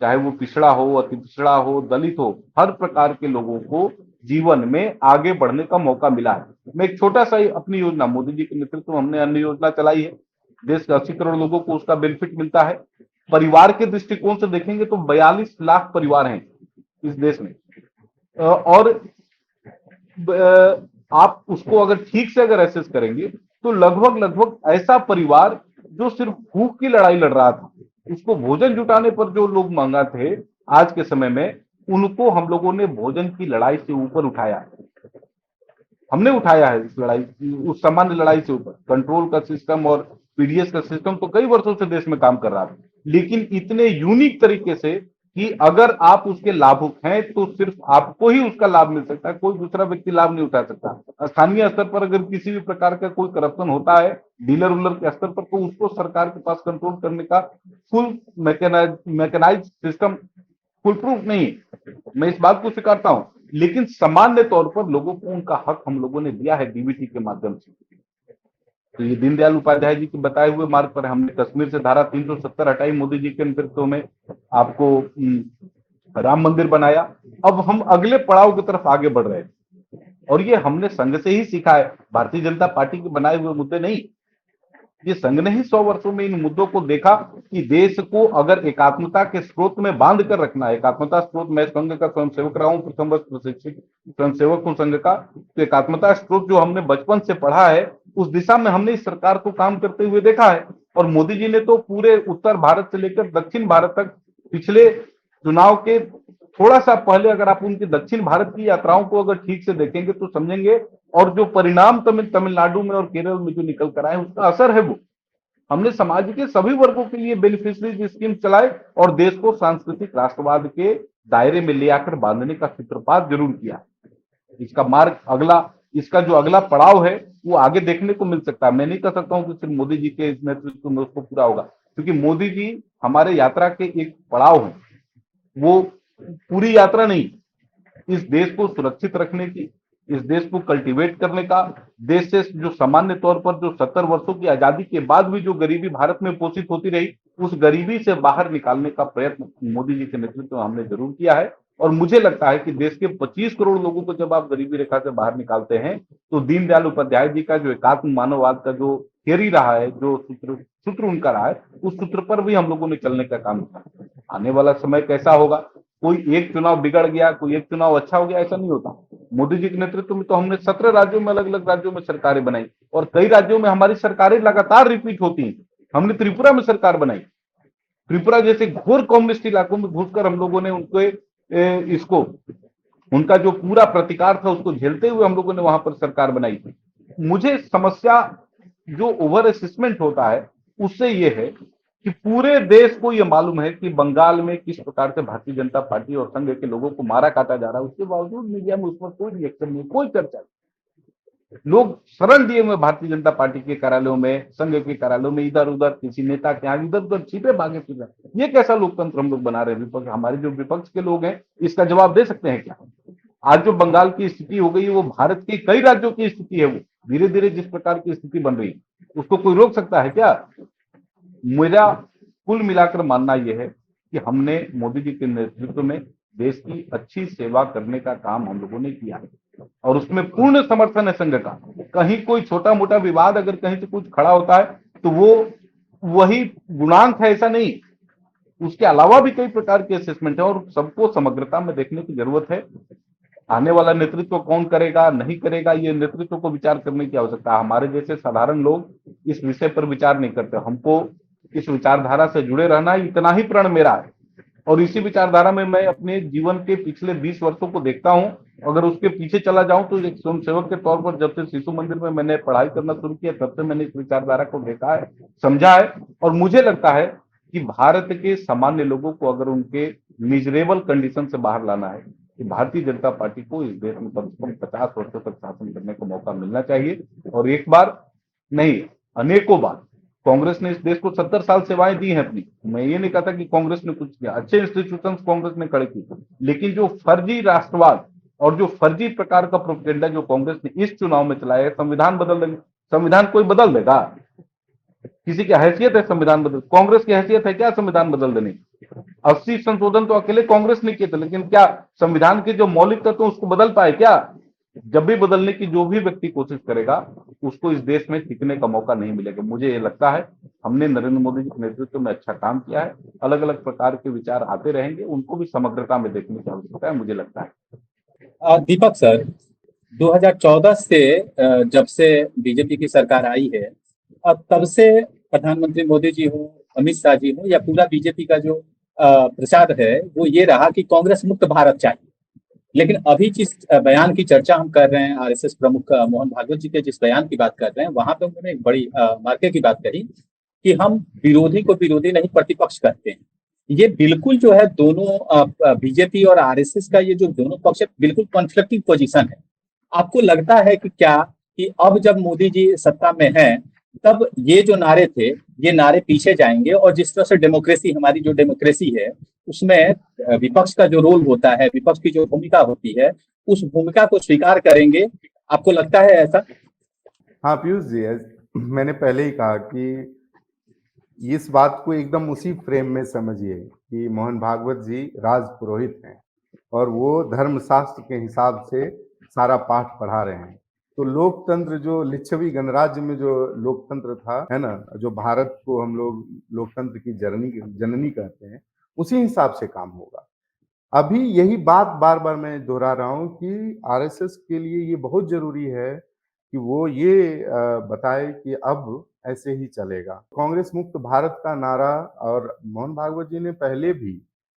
चाहे वो पिछड़ा हो, अति पिछड़ा हो, दलित हो, हर प्रकार के लोगों को जीवन में आगे बढ़ने का मौका मिला है। मैं एक छोटा सा ही अपनी योजना, मोदी जी के नेतृत्व में हमने अन्य योजना चलाई है, देश के 80 करोड़ लोगों को उसका बेनिफिट मिलता है। परिवार के दृष्टिकोण से देखेंगे तो 42 लाख परिवार हैं इस देश में, और आप उसको अगर ठीक से अगर एसेस करेंगे तो लगभग लगभग ऐसा परिवार जो सिर्फ भूख की लड़ाई लड़ रहा था, उसको भोजन जुटाने पर जो लोग मंगा थे आज के समय में, उनको हम लोगों ने भोजन की लड़ाई से ऊपर उठाया। हमने उठाया है इस लड़ाई, उस सामान्य लड़ाई से ऊपर। कंट्रोल का सिस्टम और पीडीएस का सिस्टम तो कई वर्षों से देश में काम कर रहा था, लेकिन इतने यूनिक तरीके से कि अगर आप उसके लाभुक हैं तो सिर्फ आपको ही उसका लाभ मिल सकता है, कोई दूसरा व्यक्ति लाभ नहीं उठा सकता। स्थानीय स्तर पर अगर किसी भी प्रकार का कोई करप्शन होता है डीलर उलर के स्तर पर, तो उसको सरकार के पास कंट्रोल करने का full mechanise system full proof नहीं है, मैं इस बात को स्वीकारता हूं। लेकिन सामान्य तौर पर लोगों को उनका हक हम लोगों ने दिया है डीबीटी के माध्यम से। तो ये दीनदयाल उपाध्याय जी के बताए हुए मार्ग पर हमने कश्मीर से धारा 370 हटाई, मोदी जी के नेतृत्व में आपको राम मंदिर बनाया। अब हम अगले पड़ाव की तरफ आगे बढ़ रहे हैं, और ये हमने संघ से ही सीखा है, भारतीय जनता पार्टी के बनाए हुए मुद्दे नहीं। ये संघ ने ही 100 वर्षों में इन मुद्दों को देखा कि देश को अगर एकात्मता के स्रोत में बांध कर रखना है, एकात्मता स्रोत, मैं संघ का स्वयंसेवक रहा हूं, प्रथम वर्ष प्रशिक्षित स्वयंसेवक हूं संघ का, तो एकात्मता स्रोत जो हमने बचपन से पढ़ा है उस दिशा में हमने इस सरकार को काम करते हुए देखा है। और मोदी जी ने तो पूरे उत्तर भारत से लेकर दक्षिण भारत तक, पिछले चुनाव के थोड़ा सा पहले अगर आप उनकी दक्षिण भारत की यात्राओं को अगर ठीक से देखेंगे तो समझेंगे, और जो परिणाम तमिलनाडु में और केरल में जो निकल कर आए उसका असर है वो। हमने समाज के सभी वर्गों के लिए बेनिफिशियरी स्कीम चलाए और देश को सांस्कृतिक राष्ट्रवाद के दायरे में ले आकर बांधने का सूत्रपात जरूर किया। इसका मार्ग अगला, इसका जो अगला पड़ाव है वो आगे देखने को मिल सकता है। मैं नहीं कह सकता हूं कि सिर्फ मोदी जी के नेतृत्व में उसको पूरा होगा, क्योंकि मोदी जी हमारे यात्रा के एक पड़ाव है, वो पूरी यात्रा नहीं। इस देश को सुरक्षित रखने की, इस देश को कल्टीवेट करने का, देश से जो सामान्य तौर पर जो 70 वर्षों की आजादी के बाद भी जो गरीबी भारत में पोषित होती रही, उस गरीबी से बाहर निकालने का प्रयत्न मोदी जी के नेतृत्व में हमने जरूर किया है। और मुझे लगता है कि देश के 25 करोड़ लोगों को जब आप गरीबी रेखा से बाहर निकालते हैं, तो दीनदयाल उपाध्याय जी का जो एकात्म मानववाद का जो थियरी रहा है, जो सूत्र उनका रहा है, उस सूत्र पर भी हम लोगों ने चलने का काम किया। आने वाला समय कैसा होगा, कोई एक चुनाव बिगड़ गया, कोई एक चुनाव अच्छा हो गया, ऐसा नहीं होता। मोदी जी के नेतृत्व में तो हमने 17 राज्यों में, अलग अलग राज्यों में सरकारें बनाई, और कई राज्यों में हमारी सरकारें लगातार रिपीट होती हैं। हमने त्रिपुरा में सरकार बनाई, त्रिपुरा जैसे घोर कम्युनिस्ट इलाकों में घुसकर हम लोगों ने उनके इसको, उनका जो पूरा प्रतिकार था उसको झेलते हुए हम लोगों ने वहां पर सरकार बनाई थी। मुझे समस्या जो ओवर असेसमेंट होता है उससे ये है कि पूरे देश को ये मालूम है कि बंगाल में किस प्रकार से भारतीय जनता पार्टी और संघ के लोगों को मारा काटा जा रहा है, उसके बावजूद मीडिया में उस पर कोई रिएक्शन नहीं, कोई चर्चा नहीं। लोग शरण दिए हुए भारतीय जनता पार्टी के कार्यालयों में, संघ के कार्यालयों में, इधर उधर किसी नेता के यहाँ इधर उधर छिपे भागे फिर रहे। ये कैसा लोकतंत्र हम लोग बना रहे हैं? विपक्ष, हमारे जो विपक्ष के लोग हैं, इसका जवाब दे सकते हैं क्या? आज जो बंगाल की स्थिति हो गई है वो भारत के कई राज्यों की स्थिति है। वो धीरे धीरे जिस प्रकार की स्थिति बन रही है उसको कोई रोक सकता है क्या? मेरा कुल मिलाकर मानना यह है कि हमने मोदी जी के नेतृत्व में देश की अच्छी सेवा करने का काम हम लोगों ने किया है, और उसमें पूर्ण समर्थन है संघ का। कहीं कोई छोटा मोटा विवाद अगर कहीं से कुछ खड़ा होता है तो वो वही गुणांक है, ऐसा नहीं, उसके अलावा भी कई प्रकार के असेसमेंट है, और सबको समग्रता में देखने की जरूरत है। आने वाला नेतृत्व कौन करेगा नहीं करेगा, ये नेतृत्व को विचार करने की आवश्यकता है। हमारे जैसे साधारण लोग इस विषय पर विचार नहीं करते। हमको इस विचारधारा से जुड़े रहना, इतना ही प्रण मेरा है, और इसी विचारधारा में मैं अपने जीवन के पिछले 20 वर्षों को देखता हूं। अगर उसके पीछे चला जाऊं तो एक स्वयंसेवक के तौर पर जब से शिशु मंदिर में मैंने पढ़ाई करना शुरू किया, तब से मैंने इस विचारधारा को देखा है, समझा है, और मुझे लगता है कि भारत के सामान्य लोगों को अगर उनके मिजरेबल कंडीशन से बाहर लाना है, कि भारतीय जनता पार्टी को इस देश में कम से कम 50 वर्षों तक शासन करने का मौका मिलना चाहिए। और एक बार नहीं, अनेकों बार कांग्रेस ने इस देश को 70 साल सेवाएं दी हैं अपनी। मैं ये नहीं कहता कि कांग्रेस ने कुछ किया, अच्छे इंस्टीट्यूशंस कांग्रेस ने खड़े किए, लेकिन जो फर्जी राष्ट्रवाद, और जो फर्जी प्रकार का प्रोपेगेंडा जो कांग्रेस ने इस चुनाव में चलाया है, संविधान बदल देंगे, संविधान कोई बदल देगा? किसी की हैसियत है संविधान बदल? कांग्रेस की हैसियत है क्या संविधान बदल देने की? 80 संशोधन तो अकेले कांग्रेस ने किए थे, लेकिन क्या संविधान के जो मौलिक तत्व उसको बदल पाए क्या? जब भी बदलने की जो भी व्यक्ति कोशिश करेगा उसको इस देश में टिकने का मौका नहीं मिलेगा। मुझे ये लगता है हमने नरेंद्र मोदी जी के नेतृत्व में अच्छा काम किया है। अलग अलग प्रकार के विचार आते रहेंगे, उनको भी समग्रता में देखने की आवश्यकता है, मुझे लगता है। दीपक सर, 2014 से जब से बीजेपी की सरकार आई है, अब तब से प्रधानमंत्री मोदी जी हो, अमित शाह जी हो, या पूरा बीजेपी का जो प्रचार है वो ये रहा कि कांग्रेस मुक्त भारत चाहिए। लेकिन अभी जिस बयान की चर्चा हम कर रहे हैं, आरएसएस प्रमुख मोहन भागवत जी के जिस बयान की बात कर रहे हैं, वहां पे उन्होंने एक बड़ी मार्के की बात कही कि हम विरोधी को विरोधी नहीं प्रतिपक्ष करते हैं। ये बिल्कुल जो है दोनों बीजेपी और आरएसएस का ये जो दोनों पक्ष है, बिल्कुल कॉन्फ्लिक्टिंग पोजीशन है। आपको लगता है कि क्या कि अब जब मोदी जी सत्ता में हैं, तब ये जो नारे थे ये नारे पीछे जाएंगे, और जिस तरह से डेमोक्रेसी, हमारी जो डेमोक्रेसी है उसमें विपक्ष का जो रोल होता है, विपक्ष की जो भूमिका होती है, उस भूमिका को स्वीकार करेंगे? आपको लगता है ऐसा? हाँ पीयूष जी, मैंने पहले ही कहा कि इस बात को एकदम उसी फ्रेम में समझिए कि मोहन भागवत जी राज पुरोहित हैं और वो धर्मशास्त्र के हिसाब से सारा पाठ पढ़ा रहे हैं। तो लोकतंत्र, जो लिच्छवी गणराज्य में जो लोकतंत्र था, है ना, जो भारत को हम लोग लोकतंत्र की जननी कहते हैं, उसी हिसाब से काम होगा। अभी यही बात बार बार मैं दोहरा रहा हूं कि आरएसएस के लिए ये बहुत जरूरी है कि वो ये बताए कि अब ऐसे ही चलेगा। कांग्रेस मुक्त भारत का नारा, और मोहन भागवत जी ने पहले भी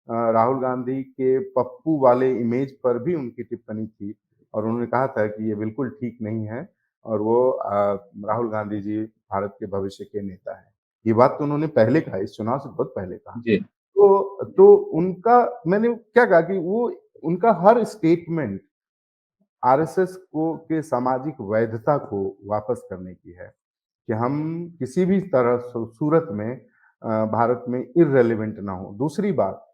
राहुल गांधी के पप्पू वाले इमेज पर भी उनकी टिप्पणी थी और उन्होंने कहा था कि ये बिल्कुल ठीक नहीं है और वो राहुल गांधी जी भारत के भविष्य के नेता है। ये बात तो उन्होंने पहले कहा, इस चुनाव से बहुत पहले कहा। जी। तो उनका, मैंने क्या कहा कि वो उनका हर स्टेटमेंट आरएसएस को के सामाजिक वैधता को वापस करने की है कि हम किसी भी तरह सूरत में भारत में इररेलेवेंट ना हो। दूसरी बात,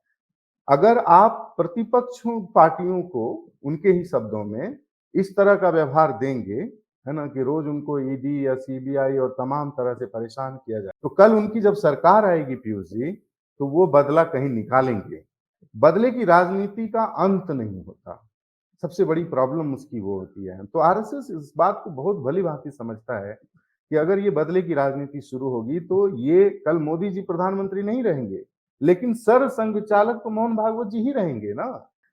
अगर आप प्रतिपक्ष पार्टियों को उनके ही शब्दों में इस तरह का व्यवहार देंगे, है ना, कि रोज उनको ईडी या सीबीआई और तमाम तरह से परेशान किया जाए, तो कल उनकी जब सरकार आएगी पीयूष जी, तो वो बदला कहीं निकालेंगे। बदले की राजनीति का अंत नहीं होता, सबसे बड़ी प्रॉब्लम उसकी वो होती है। तो आरएसएस इस बात को बहुत भली भांति समझता है कि अगर ये बदले की राजनीति शुरू होगी तो ये कल मोदी जी प्रधानमंत्री नहीं रहेंगे, लेकिन सर संघ चालक तो मोहन भागवत जी ही रहेंगे ना।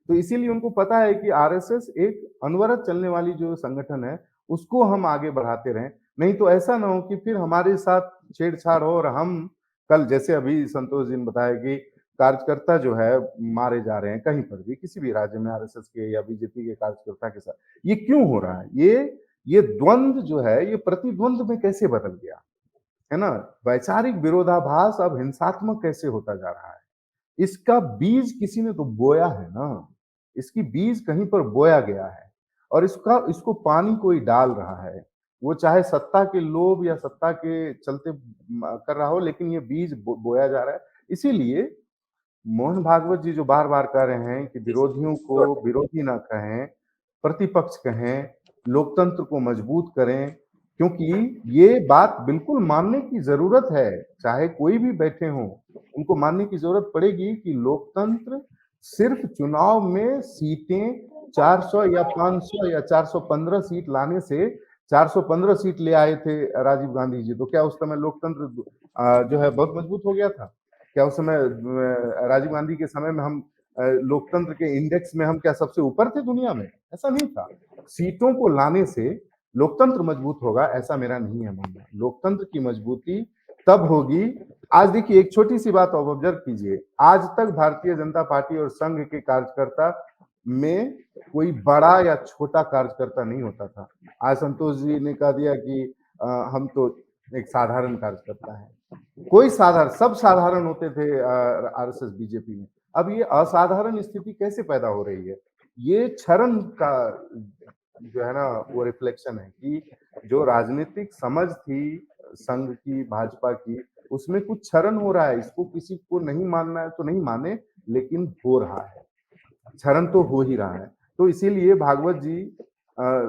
तो इसीलिए उनको पता है कि आरएसएस एक अनवरत चलने वाली जो संगठन है उसको हम आगे बढ़ाते रहें, नहीं तो ऐसा ना हो कि फिर हमारे साथ छेड़छाड़ हो और हम कल, जैसे अभी संतोष जी ने बताया कि कार्यकर्ता जो है मारे जा रहे हैं कहीं पर भी, किसी भी राज्य में आरएसएस के या बीजेपी के कार्यकर्ता के साथ, ये क्यों हो रहा है? ये द्वंद्व जो है ये प्रतिद्वंद में कैसे बदल गया, है ना? वैचारिक विरोधाभास अब हिंसात्मक कैसे होता जा रहा है? इसका बीज किसी ने तो बोया है ना, इसकी बीज कहीं पर बोया गया है और इसको पानी कोई डाल रहा है। वो चाहे सत्ता के लोभ या सत्ता के चलते कर रहा हो, लेकिन ये बीज बोया जा रहा है। इसीलिए मोहन भागवत जी जो बार बार कह रहे हैं कि विरोधियों को विरोधी ना कहें, प्रतिपक्ष कहें, लोकतंत्र को मजबूत करें, क्योंकि ये बात बिल्कुल मानने की जरूरत है, चाहे कोई भी बैठे हों, उनको मानने की जरूरत पड़ेगी कि लोकतंत्र सिर्फ चुनाव में सीटें 400 या 500 या 415 सीट लाने से, 415 सीट ले आए थे राजीव गांधी जी, तो क्या उस समय लोकतंत्र जो है बहुत मजबूत हो गया था? क्या उस समय राजीव गांधी के समय में हम लोकतंत्र के इंडेक्स में हम क्या सबसे ऊपर थे दुनिया में? ऐसा नहीं था। सीटों को लाने से लोकतंत्र मजबूत होगा ऐसा मेरा नहीं है मानना। लोकतंत्र की मजबूती तब होगी। आज देखिए, एक छोटी सी बात आप ऑब्जर्व कीजिए, आज तक भारतीय जनता पार्टी और संघ के कार्यकर्ता में कोई बड़ा या छोटा कार्यकर्ता नहीं होता था। आज संतोष जी ने कह दिया कि हम तो एक साधारण कार्यकर्ता है। कोई साधारण, सब साधारण होते थे आरएसएस बीजेपी में। अब ये असाधारण स्थिति कैसे पैदा हो रही है? ये क्षरण का जो है ना वो रिफ्लेक्शन है कि जो राजनीतिक समझ थी संघ की, भाजपा की, उसमें कुछ क्षरण हो रहा है। इसको किसी को नहीं मानना है तो नहीं माने, लेकिन हो रहा है, क्षरण तो हो ही रहा है। तो इसीलिए भागवत जी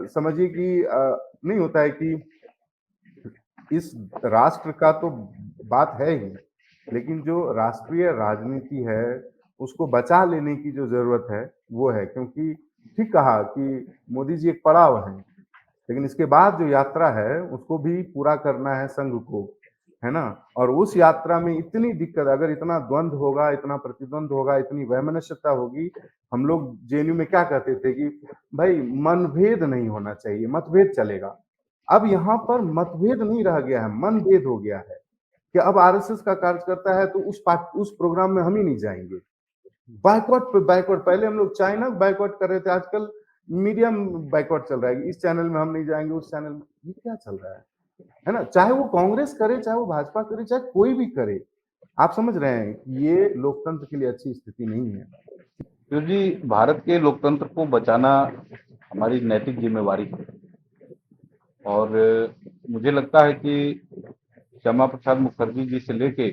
समझिए कि नहीं होता है कि इस राष्ट्र का तो बात है ही, लेकिन जो राष्ट्रीय राजनीति है उसको बचा लेने की जो जरूरत है वो है। क्योंकि ठीक कहा कि मोदी जी एक पड़ाव है, लेकिन इसके बाद जो यात्रा है उसको भी पूरा करना है संघ को, है ना। और उस यात्रा में इतनी दिक्कत, अगर इतना द्वंद्व होगा, इतना प्रतिद्वंद होगा, इतनी वैमनस्यता होगी। हम लोग जेएनयू में क्या कहते थे कि भाई मनभेद नहीं होना चाहिए, मतभेद चलेगा। अब यहाँ पर मतभेद नहीं रह गया है, मनभेद हो गया है कि अब आरएसएस का कार्यकर्ता है तो उस प्रोग्राम में हम ही नहीं जाएंगे। बाइकआउट पे बाइकआउट, पहले हम लोग चाइना बाइकआउट कर रहे थे, आजकल मीडिया बाइकआउट चल रहा है, इस चैनल में हम नहीं जाएंगे, उस चैनल में। ये क्या चल रहा है ना। चाहे वो कांग्रेस करे, चाहे वो भाजपा करे, चाहे कोई भी करे, आप समझ रहे हैं ये लोकतंत्र के लिए अच्छी स्थिति नहीं है। क्योंकि भारत के लोकतंत्र को बचाना हमारी नैतिक जिम्मेवारी है। और मुझे लगता है कि श्यामा प्रसाद मुखर्जी जी से लेके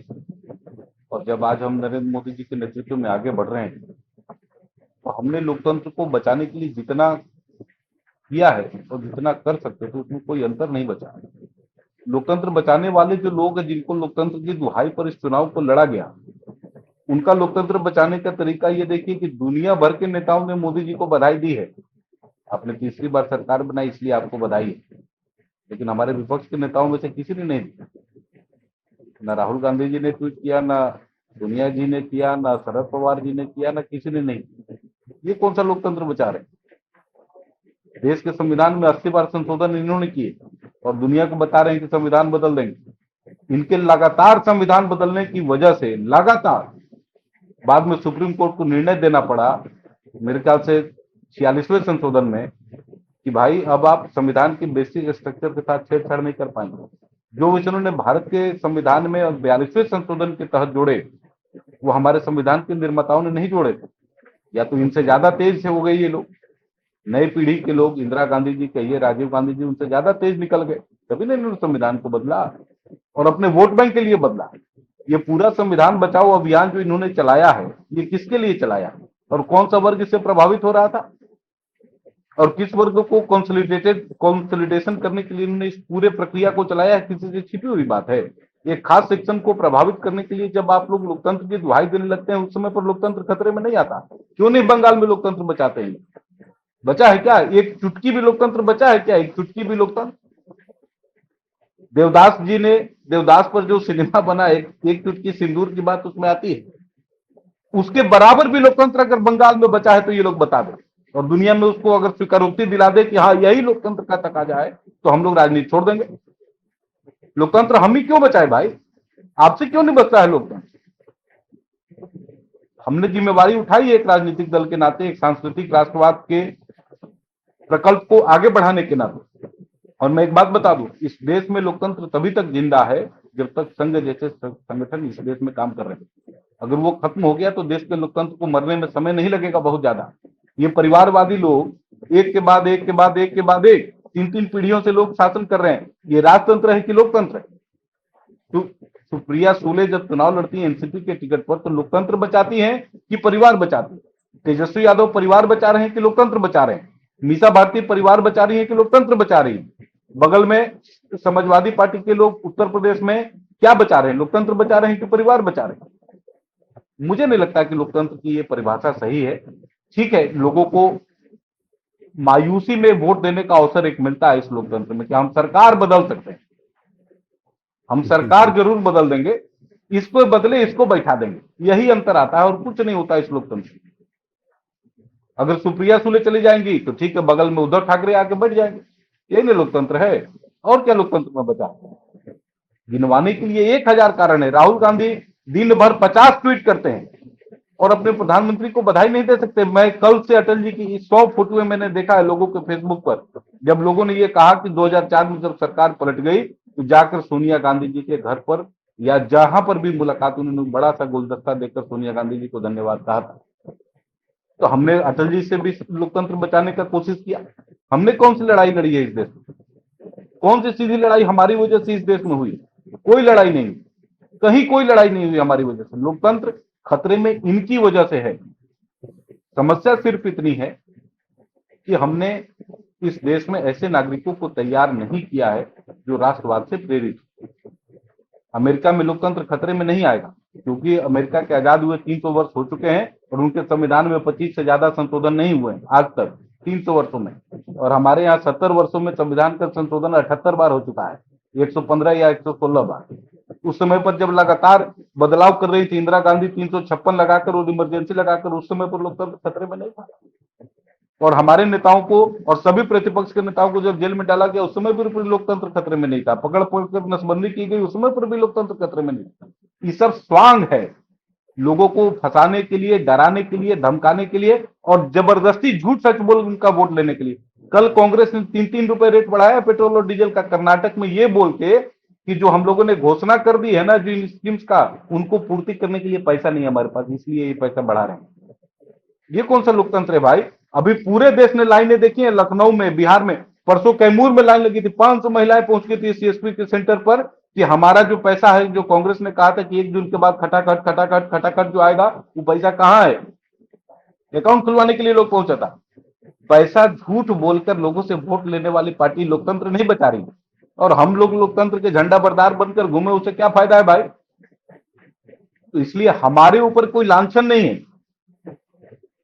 और जब आज हम नरेंद्र मोदी जी के नेतृत्व में आगे बढ़ रहे हैं, तो हमने लोकतंत्र को बचाने के लिए जितना किया है और जितना कर सकते थे उसमें कोई अंतर नहीं बचा। लोकतंत्र बचाने वाले जो लोग हैं, जिनको लोकतंत्र की दुहाई पर इस चुनाव को लड़ा गया, उनका लोकतंत्र बचाने का तरीका ये देखिए कि दुनिया भर के नेताओं ने मोदी जी को बधाई दी है। आपने तीसरी बार सरकार बनाई इसलिए आपको बधाई है, लेकिन हमारे विपक्ष के नेताओं में से किसी ने नहीं दिया। ना राहुल गांधी जी ने ट्वीट किया, ना सोनिया जी ने किया, ना शरद पवार जी ने किया, ना किसी ने नहीं। ये कौन सा लोकतंत्र बचा रहे? देश के संविधान में 80 बार संशोधन इन्होंने किए और दुनिया को बता रहे हैं कि संविधान बदल देंगे। इनके लगातार संविधान बदलने की वजह से लगातार बाद में सुप्रीम कोर्ट को निर्णय देना पड़ा, मेरे ख्याल से 46वें संशोधन में, कि भाई अब आप संविधान के बेसिक स्ट्रक्चर के साथ छेड़छाड़ नहीं कर पाएंगे। जो विषय उन्होंने भारत के संविधान में 42वें संशोधन के तहत जोड़े, वो हमारे संविधान के निर्माताओं ने नहीं जोड़े थे। या तो इनसे ज्यादा तेज से हो गए ये लोग, नई पीढ़ी के लोग, इंदिरा गांधी जी कहिए, राजीव गांधी जी, उनसे ज्यादा तेज निकल गए, तभी नहीं इन्होंने संविधान को बदला और अपने वोट बैंक के लिए बदला। ये पूरा संविधान बचाओ अभियान जो इन्होंने चलाया है, ये किसके लिए चलाया और कौन सा वर्ग इससे प्रभावित हो रहा था और किस वर्ग को कंसोलिडेशन करने के लिए इन्होंने इस पूरे प्रक्रिया को चलाया है, किसी से छिपी हुई बात है। एक खास सेक्शन को प्रभावित करने के लिए जब आप लोग लोकतंत्र की दुहाई देने लगते हैं, उस समय पर लोकतंत्र खतरे में नहीं आता। क्यों नहीं बंगाल में लोकतंत्र बचाते हैं? बचा है क्या? एक चुटकी भी लोकतंत्र बचा है क्या? एक चुटकी भी लोकतंत्र? देवदास जी ने, देवदास पर जो सिनेमा बना, एक चुटकी सिंदूर की बात उसमें आती है, उसके बराबर भी लोकतंत्र अगर बंगाल में बचा है तो ये लोग बता दें और दुनिया में उसको अगर स्वीकारोक्ति दिला दे कि हाँ यही लोकतंत्र का तकाजा है, तो हम लोग राजनीति छोड़ देंगे। लोकतंत्र हम ही क्यों बचाए भाई? आपसे क्यों नहीं बचता है लोकतंत्र? हमने जिम्मेवारी उठाई एक राजनीतिक दल के नाते, एक सांस्कृतिक राष्ट्रवाद के प्रकल्प को आगे बढ़ाने के नाते। और मैं एक बात बता दूं, इस देश में लोकतंत्र तभी तक जिंदा है जब तक संघ जैसे संगठन इस देश में काम कर रहे हैं। अगर वो खत्म हो गया तो देश के लोकतंत्र को मरने में समय नहीं लगेगा बहुत ज्यादा। ये परिवारवादी लोग एक के बाद एक के बाद एक के बाद एक 3-3 पीढ़ियों से लोग शासन कर रहे हैं। ये राजतंत्र है कि लोकतंत्र है? तो सुप्रिया सूले जब चुनाव लड़ती है एनसीपी के टिकट पर, तो लोकतंत्र बचाती हैं कि परिवार बचाती है? तेजस्वी यादव परिवार बचा रहे हैं कि लोकतंत्र बचा रहे हैं? मीसा भारती परिवार बचा रही है कि लोकतंत्र बचा रही है? बगल में समाजवादी पार्टी के लोग उत्तर प्रदेश में क्या बचा रहे हैं? लोकतंत्र बचा रहे हैं कि परिवार बचा रहे हैं? मुझे नहीं लगता कि लोकतंत्र की ये परिभाषा सही है। ठीक है, लोगों को मायूसी में वोट देने का अवसर एक मिलता है इस लोकतंत्र में कि हम सरकार बदल सकते हैं, हम सरकार जरूर बदल देंगे, इसको बदले इसको बैठा देंगे, यही अंतर आता है और कुछ नहीं होता इस लोकतंत्र में। अगर सुप्रिया सुले चली जाएंगी तो ठीक है, बगल में उद्धव ठाकरे आके बैठ जाएंगे, यही नहीं लोकतंत्र है। और क्या लोकतंत्र में बचा? गिनवाने के लिए 1000 कारण है। राहुल गांधी दिन भर 50 ट्वीट करते हैं और अपने प्रधानमंत्री को बधाई नहीं दे सकते। मैं कल से अटल जी की 100 फोटोएं मैंने देखा है लोगों के फेसबुक पर, जब लोगों ने ये कहा कि 2004 में जब सरकार पलट गई तो जाकर सोनिया गांधी जी के घर पर या जहां पर भी मुलाकात, उन्होंने बड़ा सा गुलदस्ता देकर सोनिया गांधी जी को धन्यवाद कहा था। तो हमने अटल जी से भी लोकतंत्र बचाने का कोशिश किया। हमने कौन सी लड़ाई लड़ी है इस देश में? कौन सी सीधी लड़ाई हमारी वजह से इस देश में हुई? कोई लड़ाई नहीं, कहीं कोई लड़ाई नहीं हुई हमारी वजह से। लोकतंत्र खतरे में इनकी वजह से है। समस्या सिर्फ इतनी है कि हमने इस देश में ऐसे नागरिकों को तैयार नहीं किया है जो राष्ट्रवाद से प्रेरित हो। अमेरिका में लोकतंत्र खतरे में नहीं आएगा, क्योंकि अमेरिका के आजाद हुए 300 वर्ष हो चुके हैं और उनके संविधान में 25 से ज्यादा संशोधन नहीं हुए हैं आज तक 300 वर्षों में, और हमारे यहाँ 70 वर्षों में संविधान का संशोधन 78 बार हो चुका है, 115 या 116 बार। उस समय पर जब लगातार बदलाव कर रही थी इंदिरा गांधी 356 लगाकर और इमरजेंसी लगाकर, उस समय पर लोकतंत्र खतरे में नहीं था। और हमारे नेताओं को और सभी प्रतिपक्ष के नेताओं को जब जेल में डाला गया उस समय पर भी लोकतंत्र खतरे में नहीं था। पकड़ कर नसबंदी की गई उस समय पर भी लोकतंत्र खतरे में नहीं था। ये सब स्वांग है लोगों को फंसाने के लिए, डराने के लिए, धमकाने के लिए और जबरदस्ती झूठ सच बोल उनका वोट लेने के लिए। कल कांग्रेस ने 3-3 रुपए रेट बढ़ाया पेट्रोल और डीजल का कर्नाटक में, ये बोल के कि जो हम लोगों ने घोषणा कर दी है ना जो इन स्कीम्स का, उनको पूर्ति करने के लिए पैसा नहीं है हमारे पास, इसलिए ये पैसा बढ़ा रहे हैं। ये कौन सा लोकतंत्र है भाई? अभी पूरे देश ने लाइनें देखी है, लखनऊ में, बिहार में, परसों कैमूर में लाइन लगी थी, 500 महिलाएं पहुंच गई थी सीएसपी के सेंटर पर कि हमारा जो पैसा है, जो कांग्रेस ने कहा था कि 1 जून के बाद खटाखट जो आएगा वो पैसा कहाँ है? अकाउंट खुलवाने के लिए लोग पहुंचा था। पैसा झूठ बोलकर लोगों से वोट लेने वाली पार्टी लोकतंत्र नहीं बचा रही, और हम लोग लोकतंत्र के झंडा बरदार बनकर घूमे, उसे क्या फायदा है भाई? तो इसलिए हमारे ऊपर कोई लांछन नहीं है।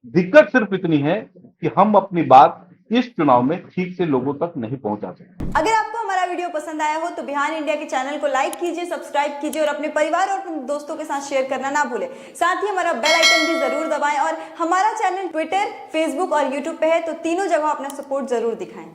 दिक्कत सिर्फ इतनी है कि हम अपनी बात इस चुनाव में ठीक से लोगों तक नहीं पहुंचा सकते। अगर आपको हमारा वीडियो पसंद आया हो तो बिहान इंडिया के चैनल को लाइक कीजिए, सब्सक्राइब कीजिए और अपने परिवार और अपने दोस्तों के साथ शेयर करना ना भूलें। साथ ही हमारा बेल आइकन भी जरूर दबाएं और हमारा चैनल ट्विटर, फेसबुक और यूट्यूब पे है, तो तीनों जगह अपना सपोर्ट जरूर दिखाएं।